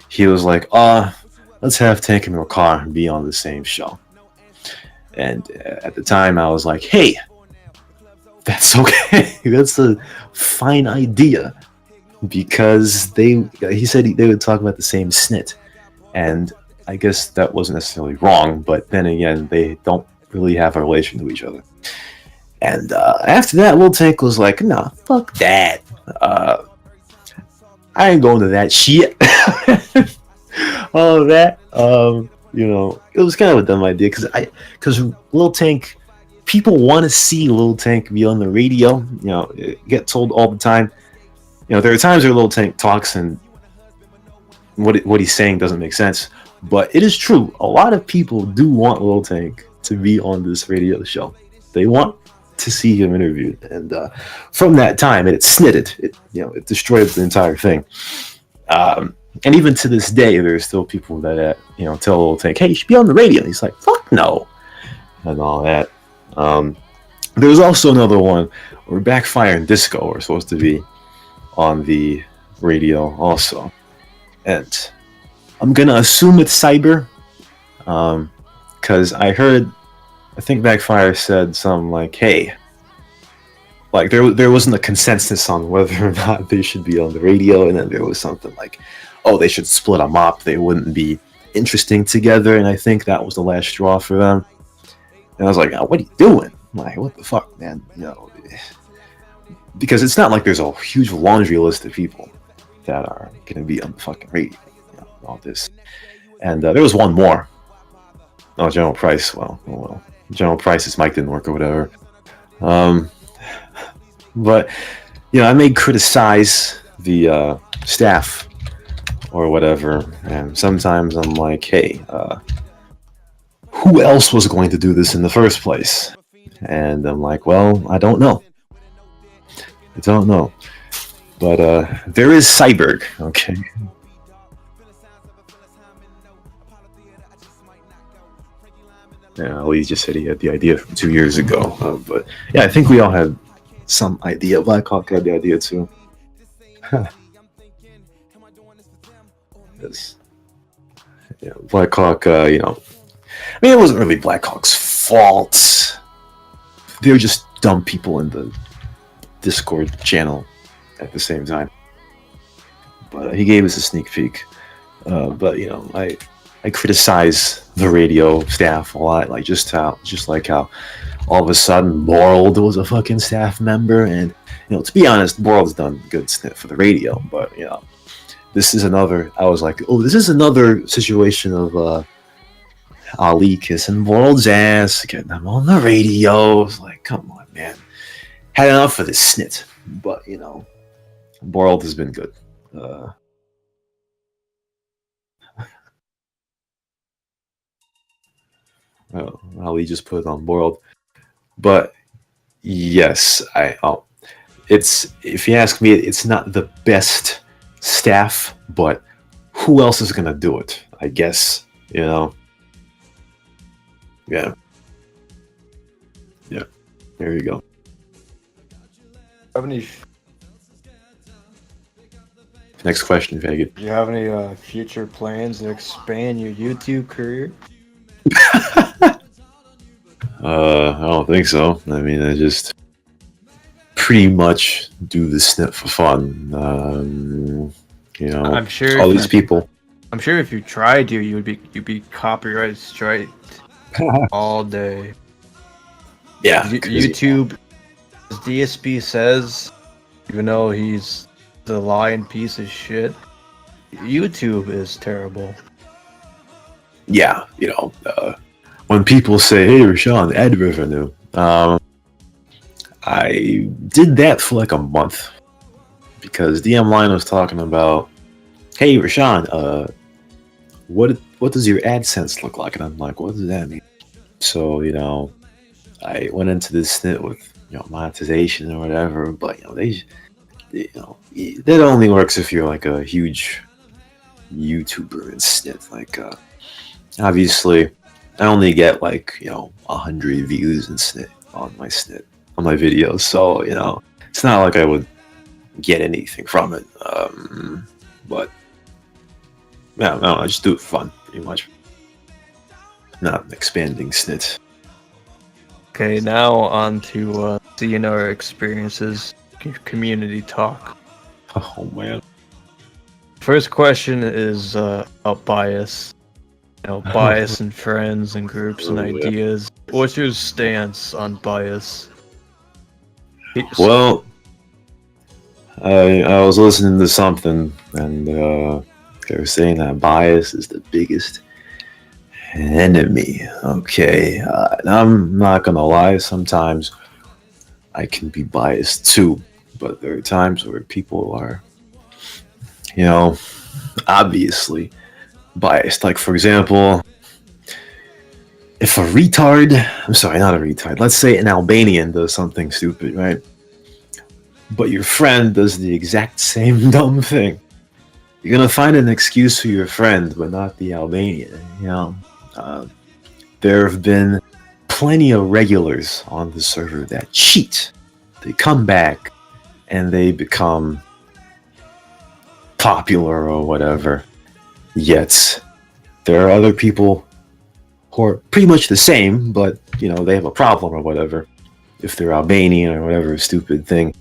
He was like, let's have Tank and Rakar be on the same show. And at the time, I was like, hey, that's okay. That's a fine idea. Because he said they would talk about the same snit. And I guess that wasn't necessarily wrong, but then again, they don't really have a relation to each other. And after that, Lil Tank was like, "Nah, fuck that. I ain't going to that shit." All of that, you know, it was kind of a dumb idea because Lil Tank, people want to see Lil Tank be on the radio. You know, get told all the time. You know, there are times where Lil Tank talks and what he's saying doesn't make sense. But it is true. A lot of people do want Lil Tank to be on this radio show. They want to see him interviewed. And from that time, it snitted. It destroyed the entire thing. And even to this day, there's still people that, tell Lil Tank, "Hey, you should be on the radio." And he's like, "Fuck no." And all that. There's also another one where Backfire and Disco are supposed to be on the radio also. And I'm going to assume it's Cyber. Because I think Backfire said something like, "Hey, like there wasn't a consensus on whether or not they should be on the radio, and then there was something like, oh, they should split them up. They wouldn't be interesting together, and I think that was the last straw for them. And I was like, oh, what are you doing? I'm like, what the fuck, man? You know, because it's not like there's a huge laundry list of people that are going to be on the fucking radio, you know, all this. And there was one more. Oh, General Price. Well, General Price's mic didn't work or whatever. But you know, I may criticize the staff or whatever, and sometimes I'm like, hey, who else was going to do this in the first place? And I'm like, well, I don't know. But there is Cyberg, okay? Yeah, Lee just said he had the idea from 2 years ago. But yeah, I think we all had some idea. Black Hawk had the idea too. Yes. Yeah, Black Hawk, you know, I mean, it wasn't really Black Hawk's fault. They were just dumb people in the Discord channel at the same time. But he gave us a sneak peek. But you know, I criticize the radio staff a lot, like just like how all of a sudden Borld was a fucking staff member, and you know, to be honest, Borld's done good snit for the radio, but you know, this is another. I was like, oh, this is another situation of Ali kissing Borld's ass, getting him on the radio. It's like, come on, man, had enough of this snit. But you know, Borld has been good. Well, Ali just put it on Borld. But yes, it's, if you ask me, it's not the best staff, but who else is gonna do it? I guess, you know. Yeah. There you go. Have any? Next question, Vegas. Do you have any future plans to expand your YouTube career? I don't think so. I mean, I just pretty much do the snip for fun. You know, I'm sure all these people. I'm sure if you tried to, you'd be copyright strike all day. Yeah, YouTube, as DSP says, even though he's the lying piece of shit, YouTube is terrible. Yeah, you know, when people say, "Hey, Rashon, ad revenue," I did that for like a month because DM Line was talking about, "Hey, Rashon, what does your AdSense look like?" And I'm like, "What does that mean?" So you know, I went into this snit with monetization or whatever, but that only works if you're like a huge YouTuber and snit. Like, obviously, I only get like 100 views and snit on my videos, so it's not like I would get anything from it. But yeah, no, I just do it for fun, pretty much. Not expanding snit. Okay, now on to CnR experiences, community talk. Oh man. First question is about bias. Bias in friends and groups and ideas. What's your stance on bias? Well, I was listening to something, and they were saying that bias is the biggest enemy. Okay, and I'm not gonna lie, sometimes I can be biased too, but there are times where people are, obviously biased. Like, for example, if a retard, I'm sorry, not a retard, let's say an Albanian does something stupid, right? But your friend does the exact same dumb thing. You're gonna find an excuse for your friend, but not the Albanian, there have been plenty of regulars on the server that cheat. They come back and they become popular or whatever. Yet there are other people who are pretty much the same, but they have a problem or whatever. if they're Albanian or whatever stupid thing,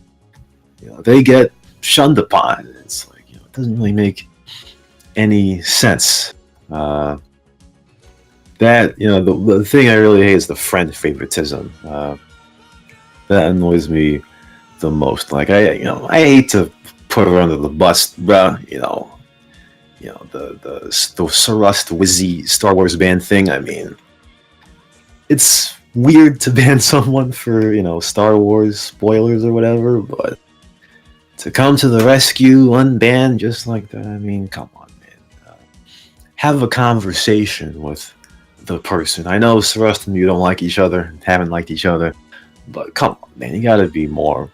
they get shunned upon. It's like, it doesn't really make any sense. That, the thing I really hate is the friend favoritism. That annoys me the most. Like, I hate to put her under the bus, but the Surust Wizzy Star Wars ban thing. I mean, it's weird to ban someone for Star Wars spoilers or whatever, but to come to the rescue, unban just like that. I mean, come on, man. Have a conversation with the person. I know Surust and you don't like each other, haven't liked each other, but come on, man. You gotta be more.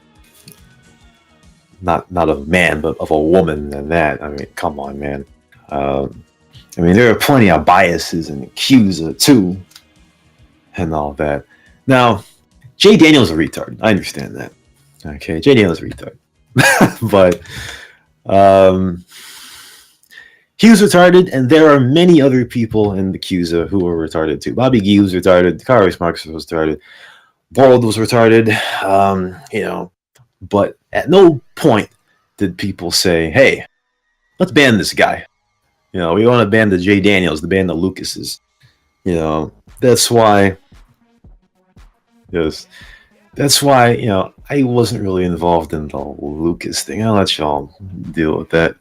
Not of a man, but of a woman than that. I mean, come on, man. There are plenty of biases in Accuser too, and all that. Now, Jay Daniels a retard. I understand that. Okay, Jay Daniels a retard, but he was retarded, and there are many other people in the Accuser who were retarded too. Bobby Gee was retarded. Kari Marcus was retarded. Bold was retarded. But at no point did people say, "Hey, let's ban this guy." We want to ban the Jay Daniels, to ban the Lucases. That's why. Yes, that's why. I wasn't really involved in the Lucas thing. I'll let y'all deal with that.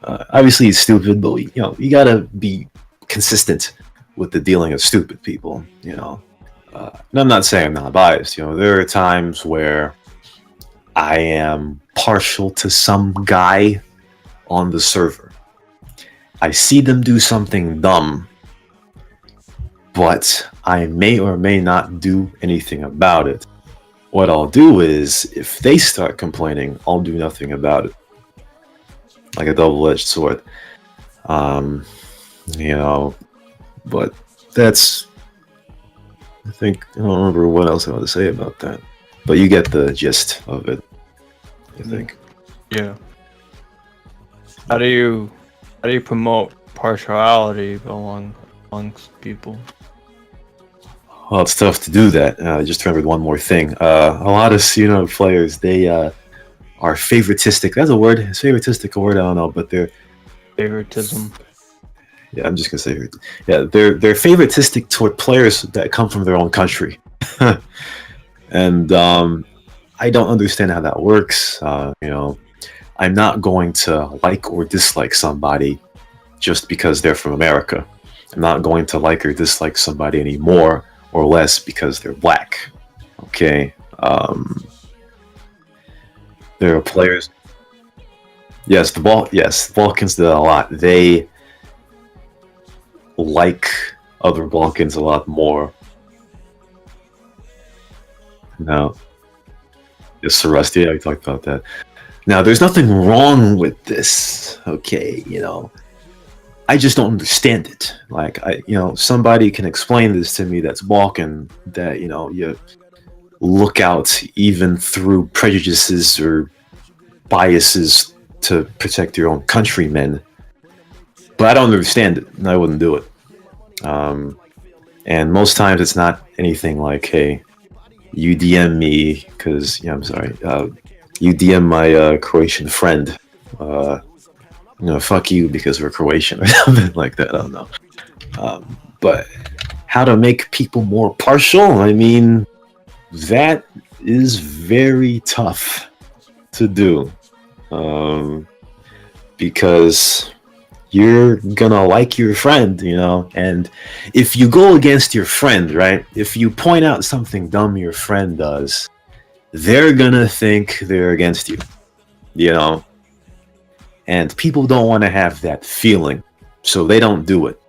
Obviously, it's stupid, but you gotta be consistent with the dealing of stupid people. And I'm not saying I'm not biased. There are times where I am partial to some guy on the server. I see them do something dumb, but I may or may not do anything about it. What I'll do is, if they start complaining, I'll do nothing about it. Like a double-edged sword. But that's... I think... I don't remember what else I want to say about that. But you get the gist of it, I think. Yeah. How do you promote partiality amongst people? Well, it's tough to do that. I just remembered one more thing. A lot of CnR players, they are favoritistic. That's a word. Is favoritistic a word? I don't know, but they're favoritism. Yeah, I'm just gonna say it. Yeah, they're favoritistic toward players that come from their own country, and I don't understand how that works. I'm not going to like or dislike somebody just because they're from America. I'm not going to like or dislike somebody any more or less because they're black. Okay. There are players. Yes, the Balkans do that a lot. They like other Balkans a lot more. Now, yes, Rusty, I talked about that. Now, there's nothing wrong with this. Okay, I just don't understand it. Like, somebody can explain this to me that's Balkan, that, you look out even through prejudices or biases to protect your own countrymen. But I don't understand it, and I wouldn't do it. And most times it's not anything like, hey, you DM me, because, I'm sorry, you DM my Croatian friend. Fuck you because we're Croatian or something like that. I don't know. But how to make people more partial? I mean, that is very tough to do. Because you're gonna like your friend, and if you go against your friend, right? If you point out something dumb your friend does, they're gonna think they're against you, and people don't want to have that feeling, so they don't do it.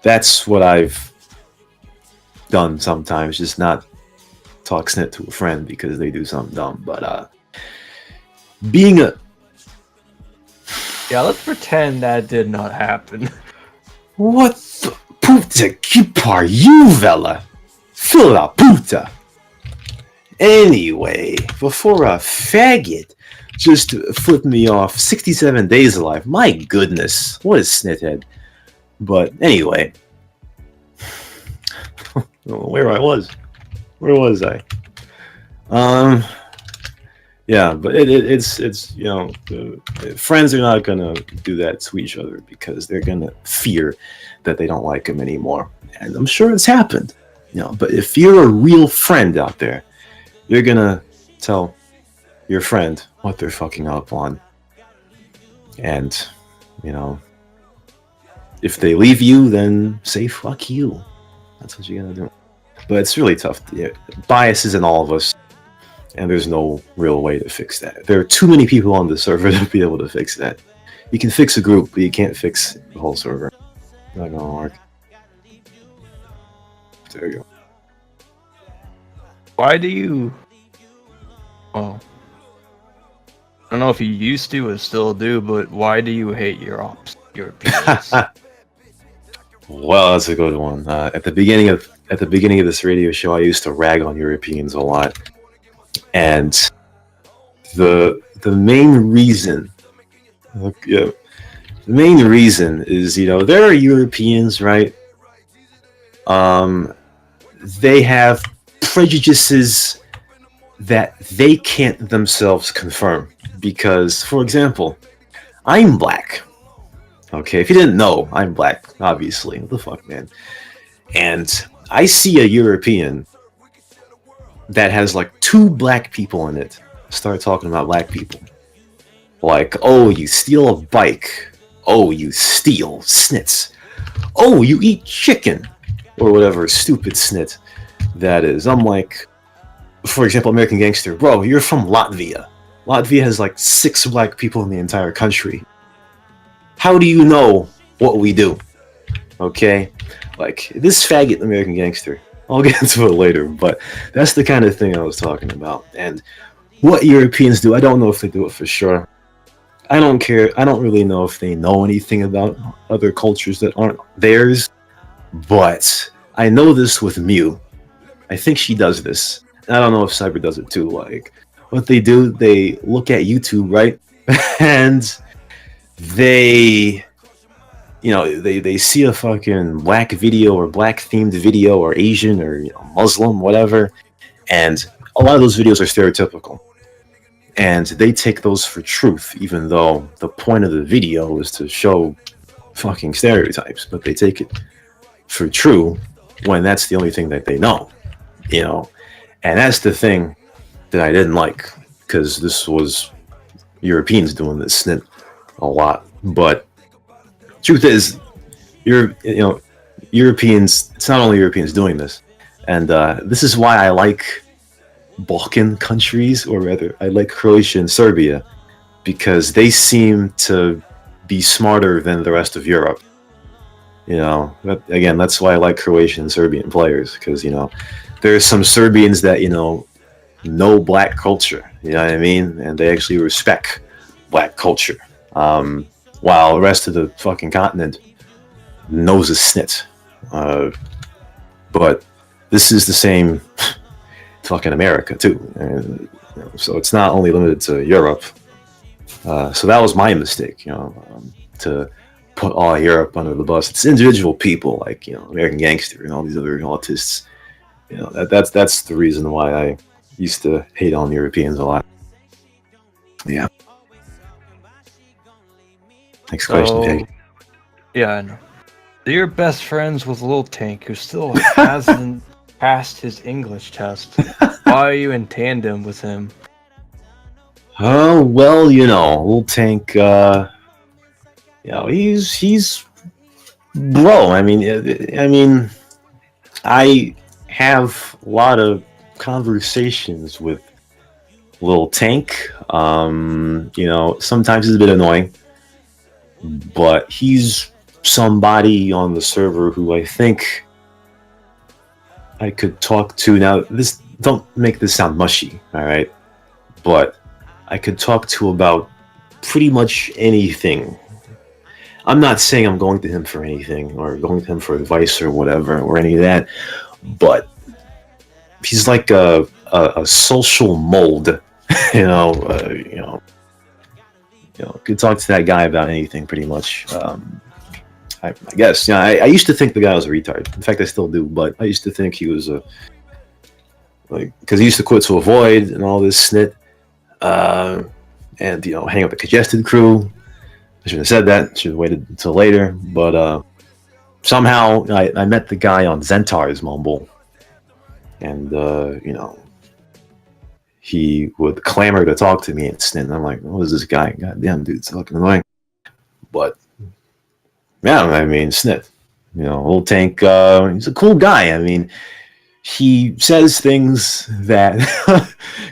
That's what I've done sometimes, just not talk snit to a friend because they do something dumb. But being a... Yeah, let's pretend that did not happen. What the puta que pariu, vela? Fila puta. Anyway, before a faggot just flipped me off 67 days alive. My goodness, what a snithead. But anyway, where was I? Yeah, but it's you know, friends are not gonna do that to each other because they're gonna fear that they don't like them anymore, and I'm sure it's happened, you know. But if you're a real friend out there, you're gonna tell your friend what they're fucking up on, and you know, if they leave you, then say fuck you. That's what you're gonna do. But it's really tough. Yeah, bias is in all of us. And there's no real way to fix that. There are too many people on the server to be able to fix that. You can fix a group, but you can't fix the whole server. Not gonna work. There you go. Why do you... Well, I don't know if you used to or still do, but why do you hate Europeans? Well, that's a good one. At the beginning of this radio show, I used to rag on Europeans a lot. And the main reason, the main reason is, you know, there are Europeans, right? They have prejudices that they can't themselves confirm because, for example, I'm black. Okay, if you didn't know, I'm black, obviously. What the fuck, man? And I see a European that has like 2 black people in it start talking about black people. Like, oh, you steal a bike. Oh, you steal snits. Oh, you eat chicken. Or whatever stupid snit that is. I'm like, for example, American Gangster. Bro, you're from Latvia. Latvia has like 6 black people in the entire country. How do you know what we do? Okay? Like, this faggot American Gangster. I'll get into it later, but that's the kind of thing I was talking about. And what Europeans do, I don't know if they do it for sure. I don't care. I don't really know if they know anything about other cultures that aren't theirs. But I know this with Mew. I think she does this. I don't know if Cyber does it too. Like, what they do, they look at YouTube, right? And they... You know, they see a fucking black video or black themed video or Asian or, you know, Muslim, whatever, and a lot of those videos are stereotypical. And they take those for truth, even though the point of the video is to show fucking stereotypes, but they take it for true when that's the only thing that they know, you know. And that's the thing that I didn't like, because this was Europeans doing this snit a lot, but truth is, Europeans, it's not only Europeans doing this. And this is why I like Balkan countries, or rather, I like Croatia and Serbia, because they seem to be smarter than the rest of Europe. You know, again, that's why I like Croatian and Serbian players, because, you know, there are some Serbians that, you know black culture, you know what I mean? And they actually respect black culture. While the rest of the fucking continent knows a snit. But this is the same fucking America, too. And, you know, so it's not only limited to Europe. So that was my mistake, you know, to put all Europe under the bus. It's individual people, like, you know, American Gangster and all these other autists. You know, that's the reason why I used to hate on Europeans a lot. Yeah. Next question, Jake. Yeah, I know. You're best friends with Lil Tank, who still hasn't passed his English test. Why are you in tandem with him? Oh, well, you know, Lil Tank, you know, he's bro. I mean, I have a lot of conversations with Lil Tank. You know, sometimes it's a bit annoying. But he's somebody on the server who I think I could talk to. Now, this, don't make this sound mushy, all right? But I could talk to about pretty much anything. I'm not saying I'm going to him for anything or going to him for advice or whatever or any of that, but he's like a social mold, you know. You know, could talk to that guy about anything, pretty much. I guess. You know, I used to think the guy was a retard. In fact, I still do. But I used to think he was a like because he used to quit to avoid and all this snit, and hang out with the congested crew. I shouldn't have said that. Should have waited until later. But somehow I met the guy on Zentar's Mumble, and he would clamor to talk to me and snit. And I'm like, what is this guy? Goddamn, dude, it's fucking annoying. But yeah, I mean, snit. Old Tank. He's a cool guy. I mean, he says things that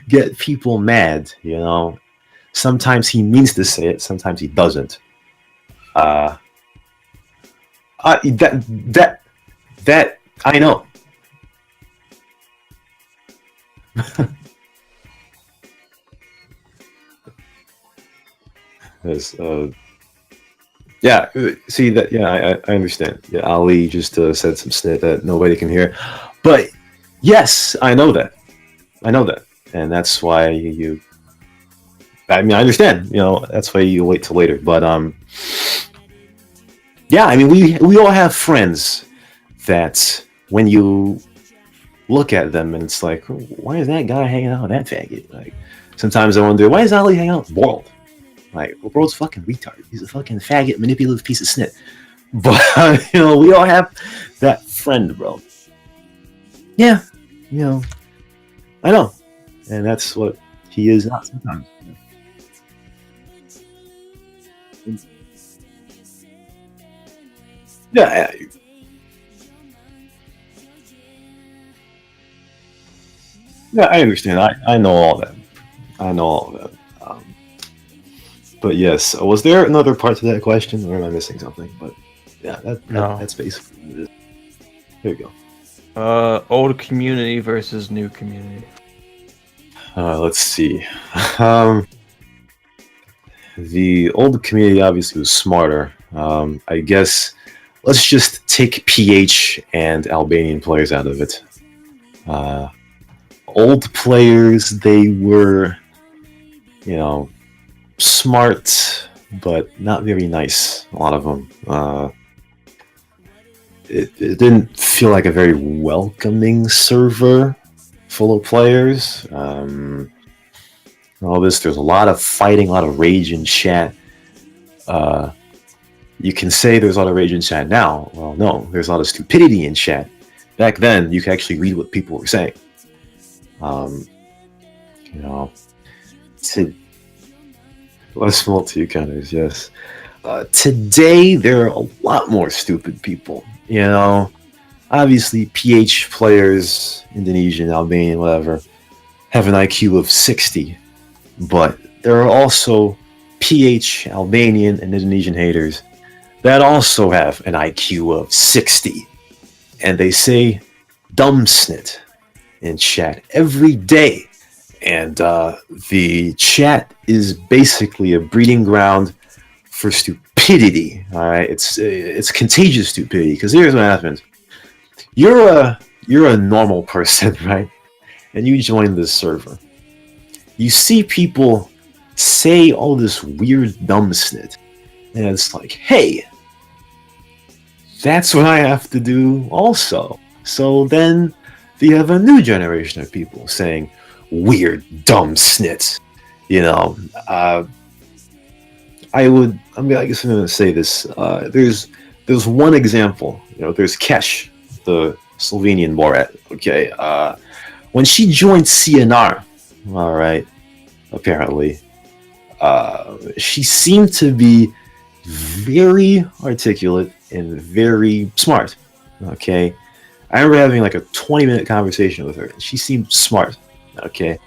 get people mad. Sometimes he means to say it. Sometimes he doesn't. That I know. Yes, yeah. See that? Yeah, I understand. Yeah, Ali just said some snit that nobody can hear, but yes, I know that. And that's why you. I mean, I understand. That's why you wait till later. But yeah. I mean, we all have friends that when you look at them and it's like, why is that guy hanging out with that faggot? Like, sometimes I wonder, why is Ali hanging out with World? Like, World's fucking retard. He's a fucking faggot, manipulative piece of snit. But we all have that friend, bro. Yeah, I know, and that's what he is not sometimes. Yeah. Yeah, I understand. I know all that. But yes, was there another part to that question, or am I missing something? But yeah, that's basically what it is. Here we go. Old community versus new community. Let's see. The old community obviously was smarter. I guess let's just take PH and Albanian players out of it. Old players, they were, smart, but not very nice. A lot of them. It didn't feel like a very welcoming server full of players. All this, there's a lot of fighting, a lot of rage in chat. You can say there's a lot of rage in chat now. Well, no, there's a lot of stupidity in chat. Back then, you could actually read what people were saying. Less multi-counters, yes. Today, there are a lot more stupid people. Obviously, PH players, Indonesian, Albanian, whatever, have an IQ of 60. But there are also PH, Albanian, and Indonesian haters that also have an IQ of 60. And they say dumb snit in chat every day. And the chat is basically a breeding ground for stupidity. All right, it's contagious stupidity. Because here's what happens: you're a normal person, right? And you join this server. You see people say all this weird dumb snit, and it's like, hey, that's what I have to do also. So then you have a new generation of people saying weird dumb snits. I guess I'm gonna say this. There's one example. There's Kesh, the Slovenian Borat. Okay, when she joined CnR, all right, apparently, she seemed to be very articulate and very smart. Okay, I remember having like a 20-minute conversation with her, and she seemed smart. Okay,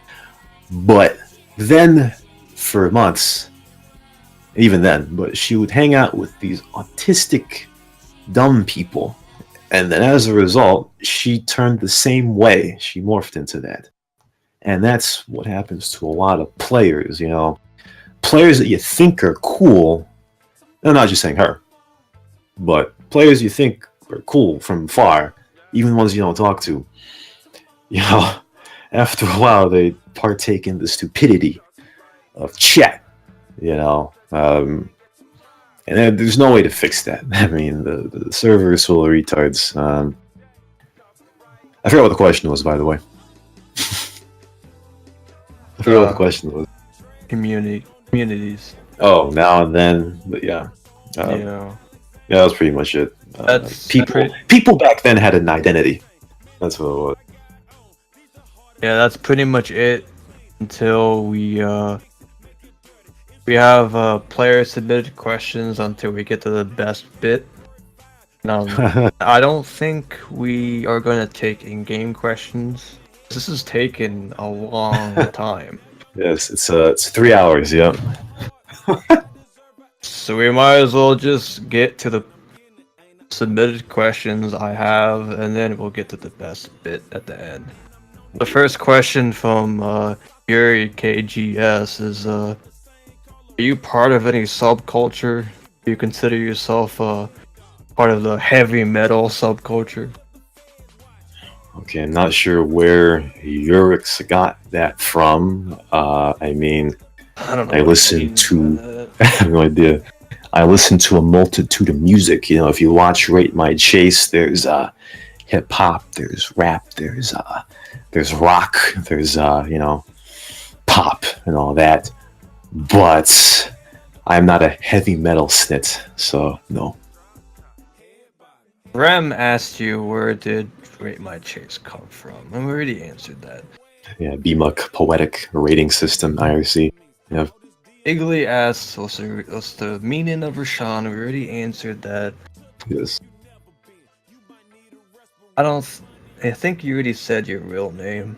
but then for months, even then, but she would hang out with these autistic, dumb people, and then as a result, she turned the same way. She morphed into that, and that's what happens to a lot of players. Players that you think are cool. I'm not just saying her, but players you think are cool from far, even ones you don't talk to. After a while, they partake in the stupidity of chat. And there's no way to fix that. I mean, the server is full of retards. I forgot what the question was, by the way. I forgot what the question was. Communities. Oh, now and then, but yeah. Yeah. Yeah, that was pretty much it. That's People back then had an identity. That's what it was. Yeah, that's pretty much it until we have player submitted questions until we get to the best bit. I don't think we are going to take in-game questions. This is taking a long time. Yes, it's 3 hours. Yeah. So we might as well just get to the submitted questions I have, and then we'll get to the best bit at the end. The first question from Yuri KGS is, are you part of any subculture? Do you consider yourself part of the heavy metal subculture? Okay, I'm not sure where Urix got that from. I mean, I don't know. I listen to. I have no idea. I listen to a multitude of music. You know, if you watch Rate My Chase, there's hip hop, there's rap, there's rock, there's pop and all that. But I'm not a heavy metal snit, so no. Rem asked you where did Rate My Chase come from, and we already answered that. Yeah, BMUC poetic rating system, IRC. Yeah. Igley asked what's the meaning of Rashon. We already answered that. Yes. I think you already said your real name.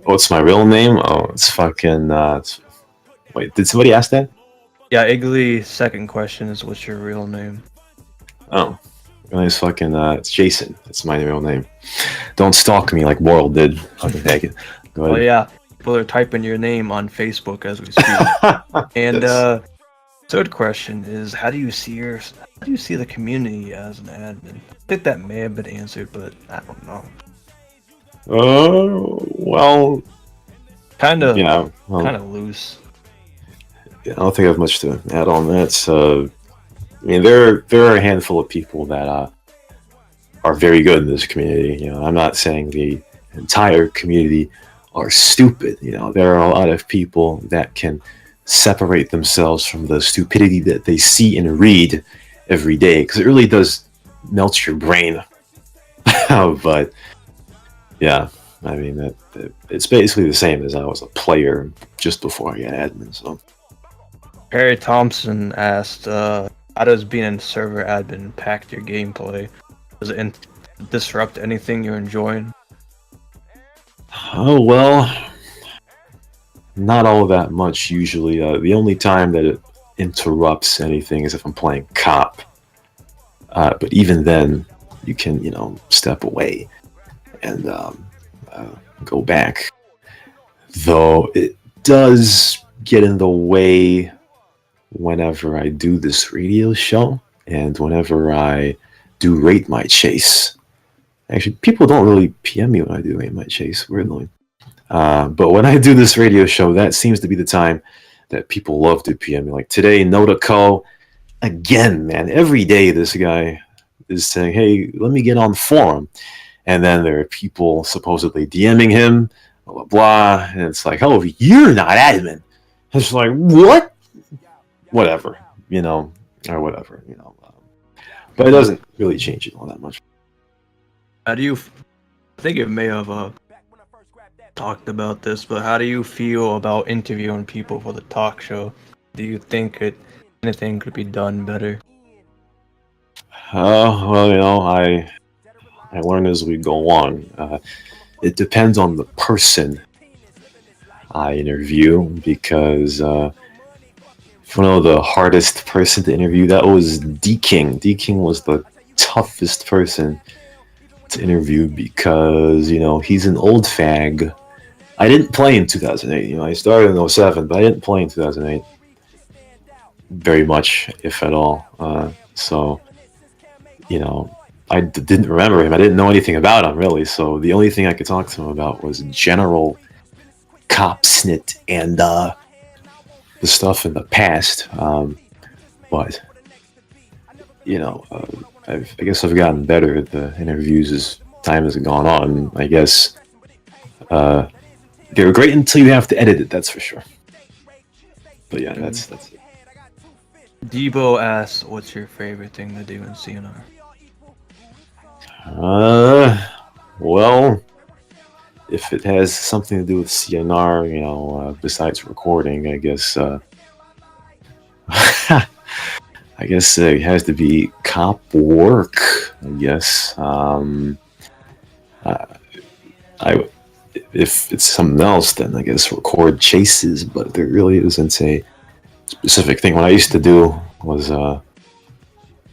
What's my real name? Oh, it's fucking. Wait, did somebody ask that? Yeah, Igley. Second question is what's your real name? Oh, my name's fucking. It's Jason. That's my real name. Don't stalk me like Worrell did. Fucking take it. Go ahead. Oh yeah, people are typing your name on Facebook as we speak. And Yes. Third question is how do you see the community as an admin? I think that may have been answered, but I don't know. Well, Kind of, yeah. Well, kind of loose. I don't think I have much to add on that. I mean, there are a handful of people that are very good in this community. You know, I'm not saying the entire community are stupid. You know, there are a lot of people that can separate themselves from the stupidity that they see and read every day, because it really does melt your brain. But yeah, I mean, it's basically the same as I was a player just before I got admin. So Harry Thompson asked, how does being a server admin impact your gameplay? Does it disrupt anything you're enjoying? oh well, not all that much usually. The only time that it interrupts anything is if I'm playing cop. But even then, you can step away and go back. Though it does get in the way whenever I do this radio show and whenever I do Rate My Chase. Actually, people don't really PM me when I do Rate My Chase, weirdly. But when I do this radio show, that seems to be the time that people love to PM me. Like today, Notaco, again, man, every day this guy is saying, hey, let me get on the forum. And then there are people supposedly DMing him, blah, blah, blah. And it's like, oh, you're not admin. It's like, what? Whatever, or whatever, But it doesn't really change it all that much. How do you? I think it may have talked about this, but how do you feel about interviewing people for the talk show? Do you think anything could be done better? Well, I learn as we go on. It depends on the person I interview, because one of the hardest person to interview, that was D-King. D-King was the toughest person to interview because, he's an old fag. I didn't play in 2008. I started in 07, but I didn't play in 2008 very much, if at all. So, I didn't remember him. I didn't know anything about him, really. So the only thing I could talk to him about was general cop snit and the stuff in the past. But, I guess I've gotten better at the interviews as time has gone on. I guess they're great until you have to edit it. That's for sure. But yeah, that's it. Debo asks, "What's your favorite thing to do in CNR?" Well, if it has something to do with CNR, besides recording, I guess. I guess it has to be cop work. I guess. If it's something else, then I guess record chases. But there really isn't a specific thing. What I used to do was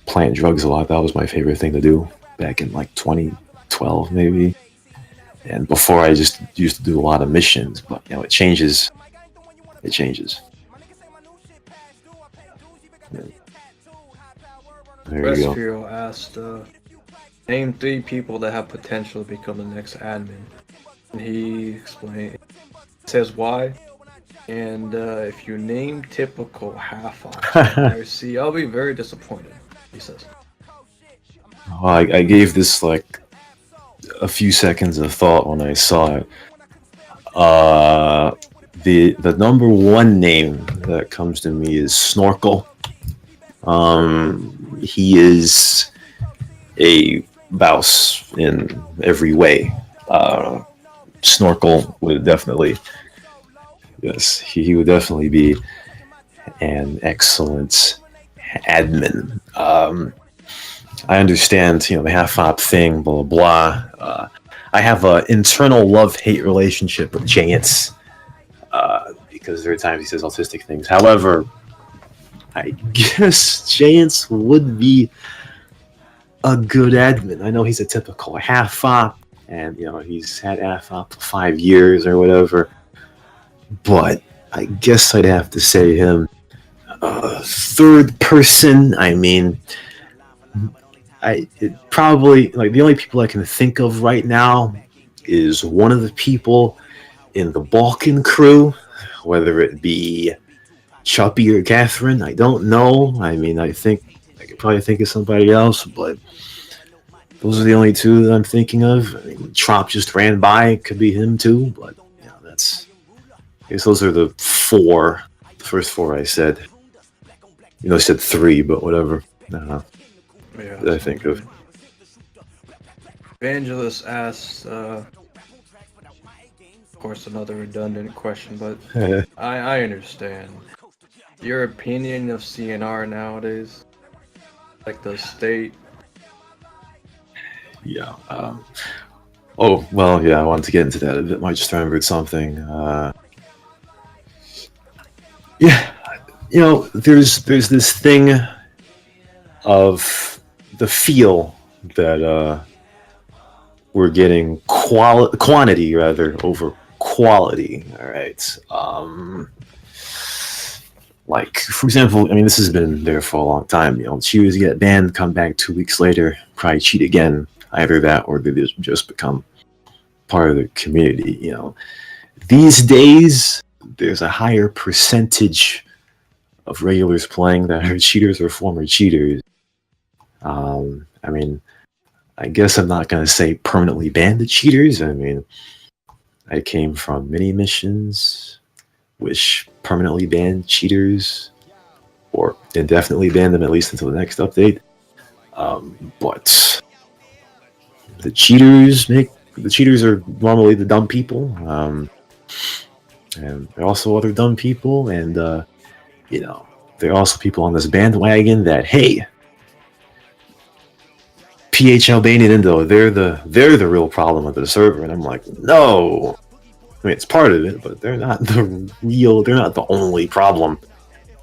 plant drugs a lot. That was my favorite thing to do back in like 2012, maybe. And before, I just used to do a lot of missions. But it changes. It changes. Yeah. There you go. Resfiro asked, "Name 3 people that have potential to become the next admin." And he explained, says why. And if you name typical half-ops IRC, I'll be very disappointed, he says. Well, I gave this like a few seconds of thought when I saw it. The number one name that comes to me is Snorkel. He is a bouse in every way. Snorkel would definitely, yes, he would definitely be an excellent admin. I understand, the half-op thing, blah, blah, blah. I have an internal love-hate relationship with Chance, because there are times he says autistic things. However, I guess Chance would be a good admin. I know he's a typical half-op, and, he's had half-op for 5 years or whatever, but I guess I'd have to say him. Third person, I mean, probably, like, the only people I can think of right now is one of the people in the Balkan crew, whether it be Chuppy or Catherine. I don't know. I mean, I think I could probably think of somebody else, but those are the only 2 that I'm thinking of. I mean, Trop just ran by. Could be him too, but I guess those are the 4. The first 4 I said. I said 3, but whatever. I don't know. Yeah, That I think of. Evangelist asks, of course, another redundant question, but I understand. Your opinion of CNR nowadays, like the state. Yeah. Oh, well, yeah, I wanted to get into that a bit. I just remembered something. Yeah, there's this thing of the feel that we're getting quantity rather over quality. All right. Like, for example, I mean, this has been there for a long time. Cheaters get banned, come back 2 weeks later, probably cheat again. Either that or they just become part of the community. These days, there's a higher percentage of regulars playing that are cheaters or former cheaters. I mean, I guess I'm not going to say permanently ban the cheaters. I mean, I came from mini missions, which permanently banned cheaters, or indefinitely banned them at least until the next update. But the cheaters are normally the dumb people, and there are also other dumb people, and there are also people on this bandwagon that, hey, PH Albanian Indo, they're the real problem with the server, and I'm like, no. I mean, it's part of it, but they're not the only problem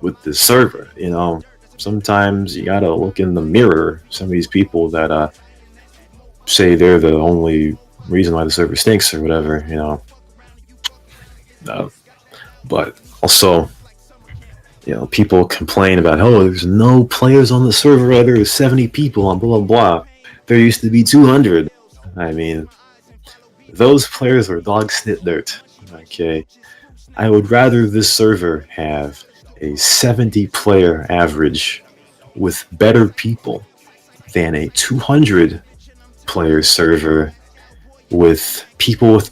with the server. Sometimes you gotta look in the mirror. Some of these people that say they're the only reason why the server stinks or whatever, but also, people complain about, oh, there's no players on the server, there's 70 people on blah, blah, blah. There used to be 200. I mean, those players are dog snit dirt. Okay. I would rather this server have a 70-player average with better people than a 200-player server with people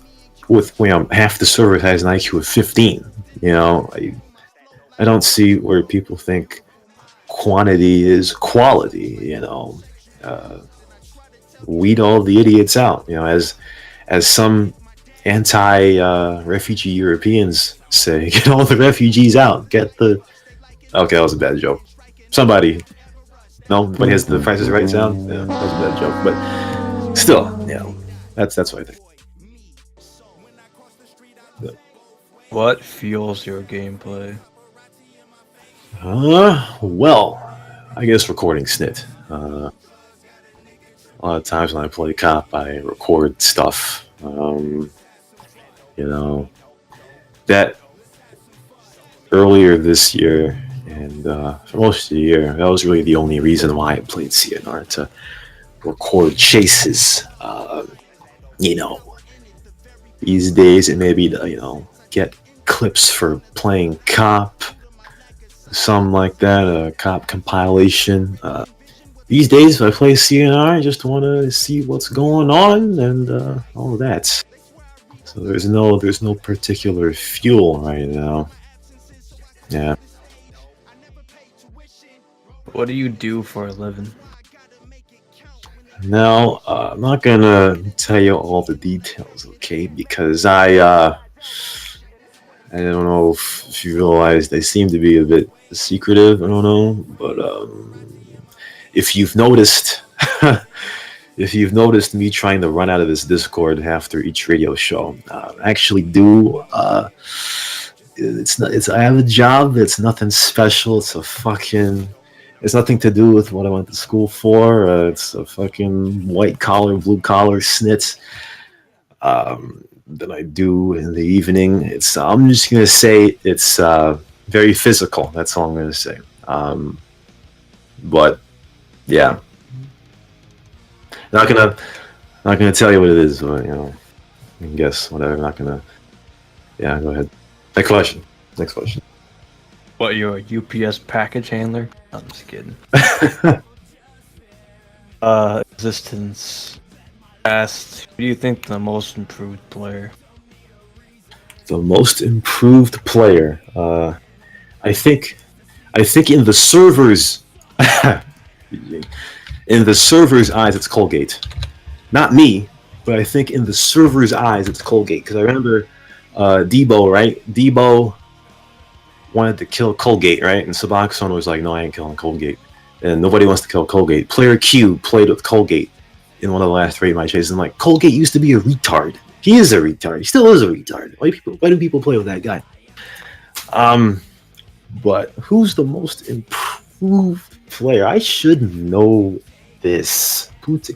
with half the server has an IQ of 15. You know, I don't see where people think quantity is quality. You know, weed all the idiots out. You know, as some anti-refugee Europeans say, get all the refugees out. Get the. Okay, that was a bad joke. Somebody. No, nobody has the Price is Right sound. Yeah, that was a bad joke, but still, you know, that's what I think. What fuels your gameplay? Well, I guess recording snit. A lot of times when I play cop, I record stuff. You know, that earlier this year and for most of the year, that was really the only reason why I played CnR, to record chases. You know, these days it may be to, you know, get clips for playing cop, something like that, a cop compilation. These days, if I play CnR, I just want to see what's going on and all of that. So there's no particular fuel right now. Yeah. What do you do for a living? Now, I'm not gonna tell you all the details, okay? Because I don't know if you realize they seem to be a bit secretive. I don't know, but if you've noticed, if you've noticed me trying to run out of this Discord after each radio show, I actually do. It's not. It's. I have a job. It's nothing special. It's a fucking. It's nothing to do with what I went to school for. It's a fucking white collar, blue collar snit that I do in the evening. It's. I'm just gonna say it's very physical. That's all I'm gonna say. But yeah, not gonna tell you what it is. But, you know, you can guess whatever. Not gonna. Yeah, go ahead. Next question. What, you're a UPS package handler? I'm just kidding. Existence asked, who do you think the most improved player? The most improved player. I think in the servers, eyes, it's Colgate. Not me, but I think in the server's eyes, it's Colgate. Because I remember Debo, right? Debo wanted to kill Colgate, right? And Suboxone was like, no, I ain't killing Colgate. And nobody wants to kill Colgate. Player Q played with Colgate in one of the last 3 matches. And like, Colgate used to be a retard. He is a retard. He still is a retard. Why do people play with that guy? But who's the most improved player? I should know this. Who's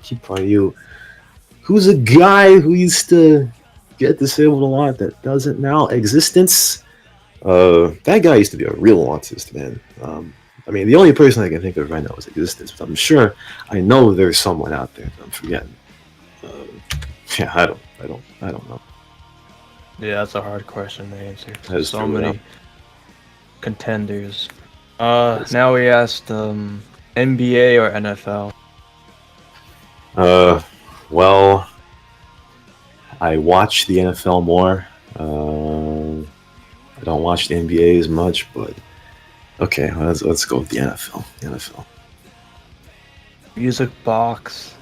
a guy who used to get disabled a lot that doesn't now? Existence. That guy used to be a real autist, man. I mean, the only person I can think of right now is Existence, but I'm sure I know there's someone out there that I'm forgetting. Yeah, I don't know. Yeah, that's a hard question to answer. That's so true, many yeah. contenders. Now we asked NBA or NFL. Well, I watch the NFL more. I don't watch the NBA as much, but okay, let's go with the NFL. Music Box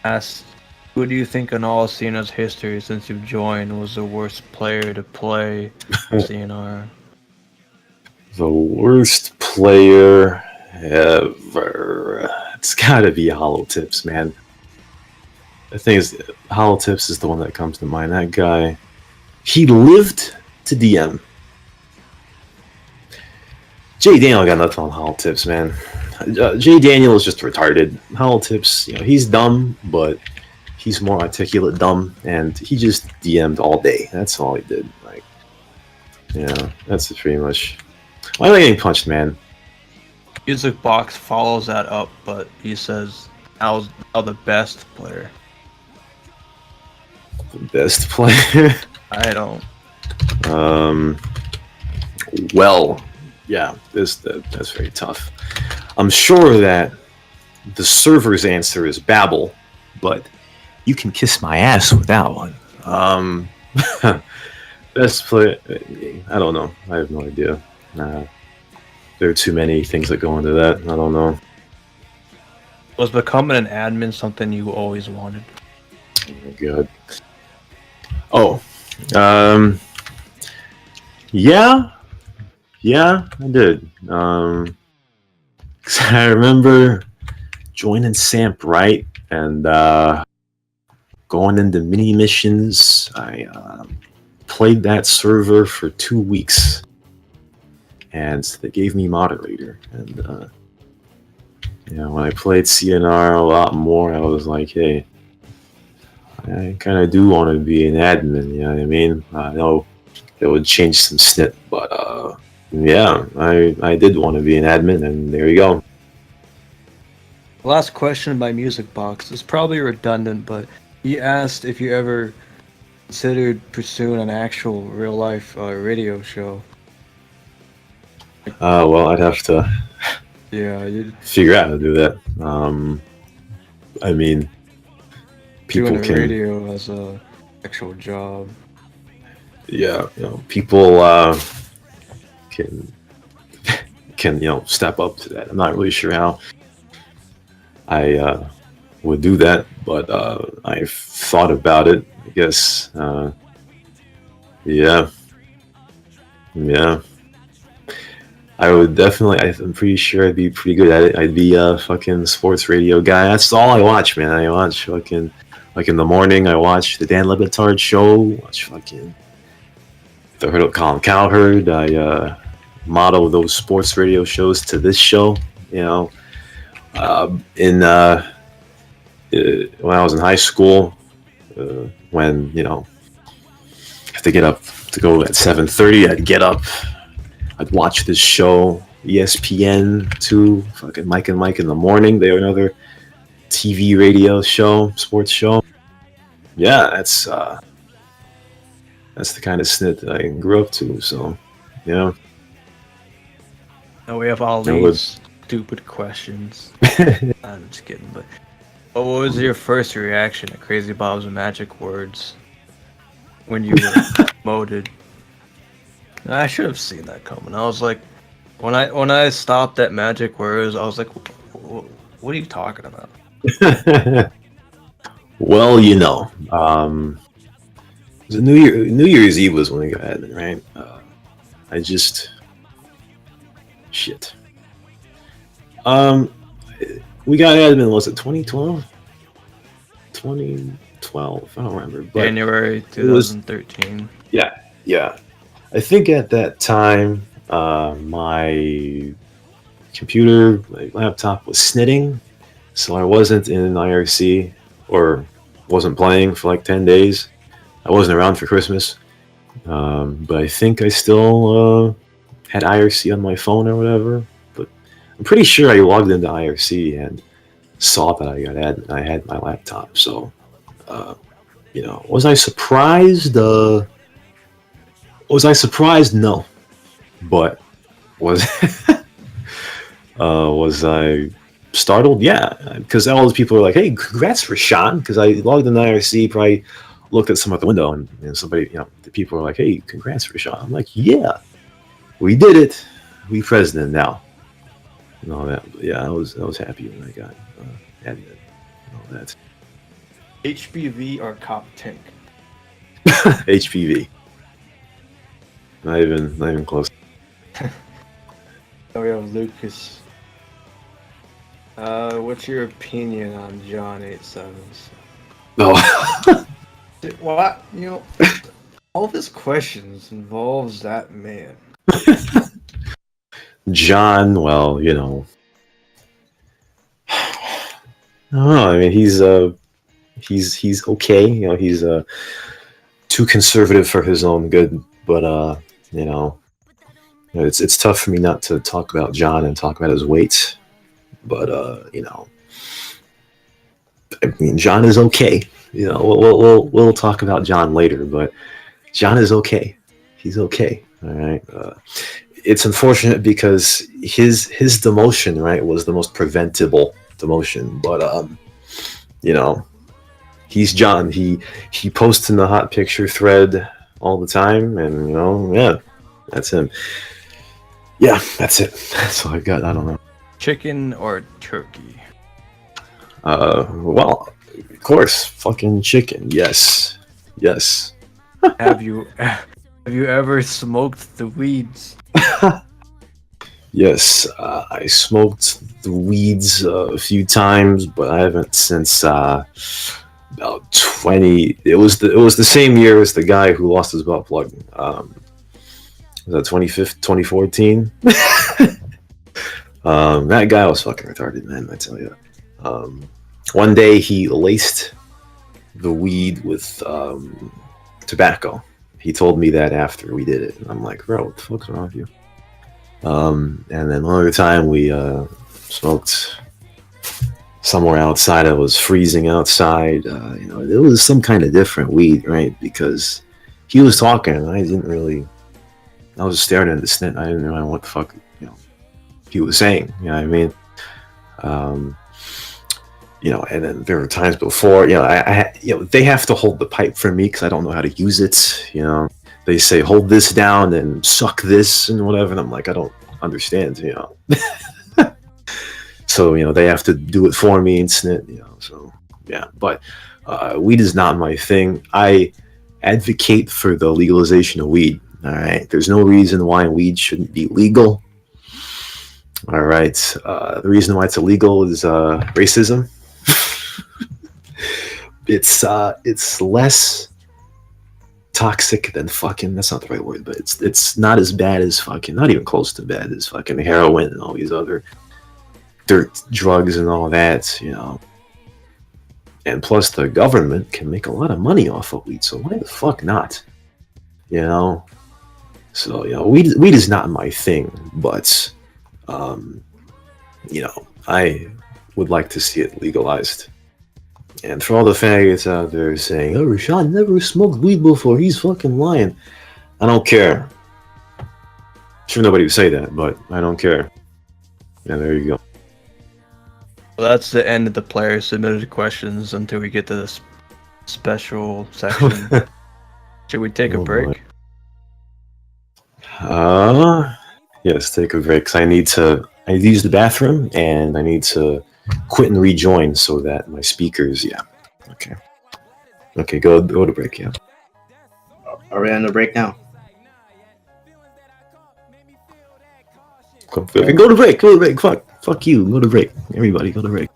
asked, who do you think in all CNR's history since you've joined was the worst player to play CNR? The worst player ever. It's gotta be Hollow Tips, man. The thing is, Hollow Tips is the one that comes to mind. That guy, he lived to DM. Jay Daniel got nothing on Hollow Tips, man. Jay Daniel is just retarded. Hollow Tips, you know, he's dumb, but he's more articulate dumb, and he just DM'd all day. That's all he did. Like, yeah, that's pretty much. Why am I getting punched, man? Music Box follows that up, but he says, "How's the best player?" The best player? I don't. Well, yeah, that's very tough. I'm sure that the server's answer is Babel, but you can kiss my ass with that one. Best play. I don't know. I have no idea. There are too many things that go into that. I don't know. Was becoming an admin something you always wanted? Oh my god. Oh, yeah, I did. 'Cause I remember joining Samp, right, and going into mini missions. I played that server for 2 weeks, and they gave me moderator. And when I played CNR a lot more, I was like, hey, I kind of do want to be an admin. You know what I mean? I know it would change some snit, but yeah, I did want to be an admin, and there you go. Last question by Music Box is probably redundant, but he asked if you ever considered pursuing an actual real life radio show. Well, I'd have to figure out how to do that. I mean, people doing can radio as a actual job. Yeah, people can step up to that. I'm not really sure how I would do that, but I've thought about it. I guess, yeah. I would definitely. I'm pretty sure I'd be pretty good at it. I'd be a fucking sports radio guy. That's all I watch, man. I watch fucking like in the morning. I watch the Dan Le Batard show. Watch fucking the Colin Cowherd. I model those sports radio shows to this show. When I was in high school, when I have to get up to go at 7:30, I'd get up. I'd watch this show, ESPN 2, fucking Mike and Mike in the morning. They were another TV radio show, sports show. Yeah, that's the kind of snit that I grew up to. So, Now we have all these stupid questions. I'm just kidding, but what was your first reaction to Crazy Bob's magic words when you were promoted? I should have seen that coming. I was like, when I stopped at magic words, I was like, what are you talking about? Well, it was New Year's Eve was when I got admin, right? Shit. We got admin, was it 2012? 2012, I don't remember. But January 2013. Yeah. I think at that time, my computer, my laptop was snitting, so I wasn't in IRC or wasn't playing for like 10 days. I wasn't around for Christmas, but I think I still had IRC on my phone or whatever. But I'm pretty sure I logged into IRC and saw that I got admin. I had my laptop, so was I surprised? Was I surprised? No. But was was I startled? Yeah, because all those people were like, "Hey, congrats, Rashon!" Because I logged in IRC, probably looked at some at the window, and somebody, the people were like, "Hey, congrats, Rashon!" I'm like, "Yeah, we did it. We president now." And all that. But yeah, I was happy when I got admin and all that. HPV or Cop Tank? HPV. Not even close. Oh, we have Lucas. What's your opinion on John 87s? No. What? All of his questions involves that man. John, well, I don't know. I mean, he's okay. He's too conservative for his own good. But it's tough for me not to talk about John and talk about his weight. But I mean, John is okay. We'll talk about John later. But John is okay. He's okay. All right. It's unfortunate because his demotion, right, was the most preventable demotion. But he's John. He posts in the hot picture thread all the time, and you know, yeah, that's him. Yeah, that's it. That's all I got. I don't know. Chicken or turkey? Well, of course, fucking chicken. Yes. Have you ever smoked the weeds? Yes, I smoked the weeds a few times, but I haven't since about 20. It was the same year as the guy who lost his butt plug. Was that 2014? That guy was fucking retarded, man. I tell you. One day he laced the weed with tobacco. He told me that after we did it, and I'm like, bro, what the fuck's wrong with you? And then another time we smoked somewhere outside. It was freezing outside. You know, it was some kind of different weed, right? Because he was talking, and I was just staring at the snit. I didn't know what the fuck, you know, he was saying. You know what I mean? You know, and then there were times before, you know, they have to hold the pipe for me because I don't know how to use it. You know, they say hold this down and suck this and whatever, and I'm like, I don't understand. You know, so you know they have to do it for me and snit. You know, so yeah. But weed is not my thing. I advocate for the legalization of weed. All right, there's no reason why weed shouldn't be legal. All right, the reason why it's illegal is racism. It's less toxic than fucking. That's not the right word, but it's not as bad as fucking. Not even close to bad as fucking heroin and all these other dirt drugs and all that. You know. And plus, the government can make a lot of money off of weed. So why the fuck not? You know. So you know, weed is not my thing, but you know, I would like to see it legalized. And for all the faggots out there saying, "Oh, Rashon never smoked weed before. He's fucking lying." I don't care. Sure, nobody would say that, but I don't care. Yeah, there you go. Well, that's the end of the player submitted questions until we get to this special section. Should we take a break? Yes, take a break. 'Cause I need to use the bathroom and I need to quit and rejoin so that my speakers, yeah. Okay, go to break, yeah. Are we on the break now? Go to break, fuck you, go to break. Everybody, go to break.